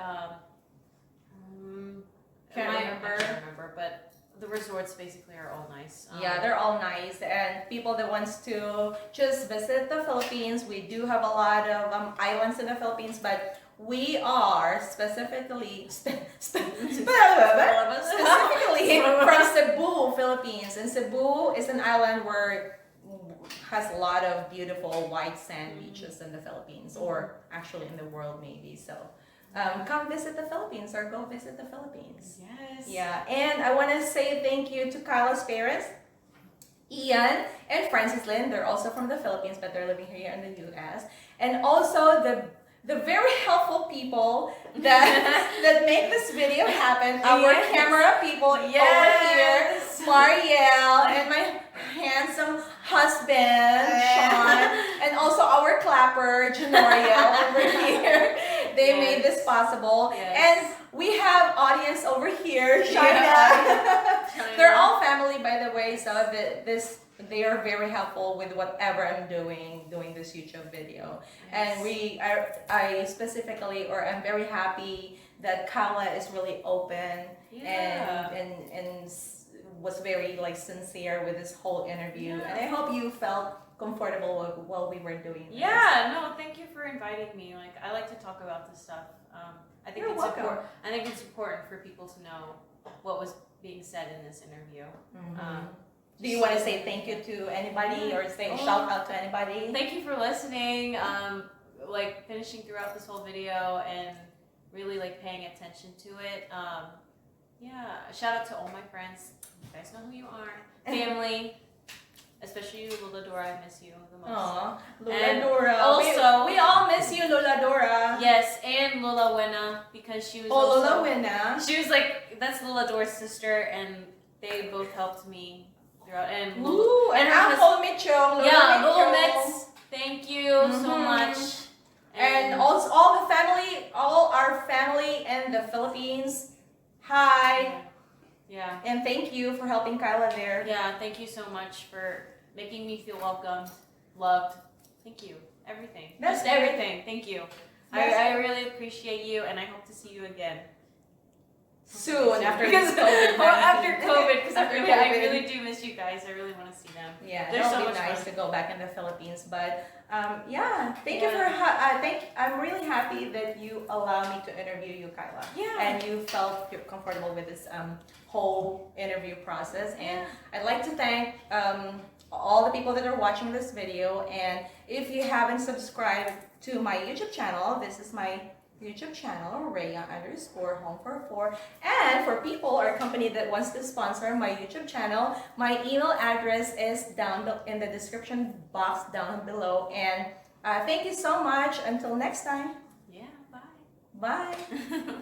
[SPEAKER 2] Can't
[SPEAKER 1] I
[SPEAKER 2] remember.
[SPEAKER 1] can't remember, but the resorts basically are all nice.
[SPEAKER 2] Yeah, they're all nice, and people that wants to just visit the Philippines, we do have a lot of islands in the Philippines, but we are specifically specifically from Cebu, Philippines, and Cebu is an island where has a lot of beautiful white sand beaches in the Philippines, or actually in the world maybe. So come visit the Philippines or go visit the Philippines.
[SPEAKER 1] Yes.
[SPEAKER 2] Yeah, and I want to say thank you to Kyla's parents, Ian and Francislynn. They're also from the Philippines, but they're living here in the U.S. And also the very helpful people that make this video happen. Our
[SPEAKER 1] Yes.
[SPEAKER 2] camera people over here,
[SPEAKER 1] Yes.
[SPEAKER 2] Marielle, and my handsome husband, Sean, and also our clapper, Janoria, over here. They made this possible.
[SPEAKER 1] Yes.
[SPEAKER 2] And we have audience over here, China.
[SPEAKER 1] Yeah.
[SPEAKER 2] They're all family, by the way, so they are very helpful with whatever I'm doing this YouTube video. And I specifically, or I'm very happy that Kyla is really open
[SPEAKER 1] Yeah.
[SPEAKER 2] and was very like sincere with this whole interview.
[SPEAKER 1] Yeah.
[SPEAKER 2] And I hope you felt comfortable while we were doing this.
[SPEAKER 1] Yeah, no, thank you for inviting me. Like, I like to talk about this stuff. I think
[SPEAKER 2] You're
[SPEAKER 1] it's
[SPEAKER 2] welcome.
[SPEAKER 1] important. I think it's important for people to know what was being said in this interview.
[SPEAKER 2] Do you want to say thank you to anybody or say shout out to anybody?
[SPEAKER 1] Thank you for listening. Like finishing throughout this whole video and really like paying attention to it. Yeah, shout out to all my friends. You guys know who you are. Family. Especially you, Lola Dora, I miss you the most.
[SPEAKER 2] Aw, Lola
[SPEAKER 1] And
[SPEAKER 2] Dora.
[SPEAKER 1] also-
[SPEAKER 2] we all miss you, Lola Dora.
[SPEAKER 1] Yes, and Lola Wena, because she was
[SPEAKER 2] Oh,
[SPEAKER 1] also,
[SPEAKER 2] Lola Wena.
[SPEAKER 1] she was like, that's Lola Dora's sister, and they both helped me throughout. And
[SPEAKER 2] Ooh, and
[SPEAKER 1] her
[SPEAKER 2] Apple Mitchell. Lola
[SPEAKER 1] yeah, Little
[SPEAKER 2] Mitchell.
[SPEAKER 1] Mitz, thank you so
[SPEAKER 2] Mhm.
[SPEAKER 1] much.
[SPEAKER 2] And also all the family, all our family in the Philippines. Hi.
[SPEAKER 1] Yeah.
[SPEAKER 2] And thank you for helping Kyla there.
[SPEAKER 1] Yeah, thank you so much for making me feel welcomed, loved. Thank you. Everything.
[SPEAKER 2] That's
[SPEAKER 1] Just everything. Thank you.
[SPEAKER 2] That's
[SPEAKER 1] I really appreciate you, and I hope to see you again.
[SPEAKER 2] Soon after
[SPEAKER 1] because
[SPEAKER 2] this COVID-19.
[SPEAKER 1] well, after COVID, because I
[SPEAKER 2] After
[SPEAKER 1] really
[SPEAKER 2] COVID.
[SPEAKER 1] do miss you guys. I really want to see them.
[SPEAKER 2] Yeah,
[SPEAKER 1] They're
[SPEAKER 2] that'll
[SPEAKER 1] so
[SPEAKER 2] be
[SPEAKER 1] much
[SPEAKER 2] nice
[SPEAKER 1] fun.
[SPEAKER 2] to go back in the Philippines. But yeah, thank you for
[SPEAKER 1] Yeah.
[SPEAKER 2] I'm really happy that you allow me to interview you, Kyla.
[SPEAKER 1] Yeah.
[SPEAKER 2] And you felt comfortable with this whole interview process. And I'd like to thank all the people that are watching this video. And if you haven't subscribed to my YouTube channel, this is my YouTube channel, Rhea_Home44. And for people or company that wants to sponsor my YouTube channel, my email address is down in the description box down below. And thank you so much. Until next time.
[SPEAKER 1] Yeah. Bye.
[SPEAKER 2] Bye.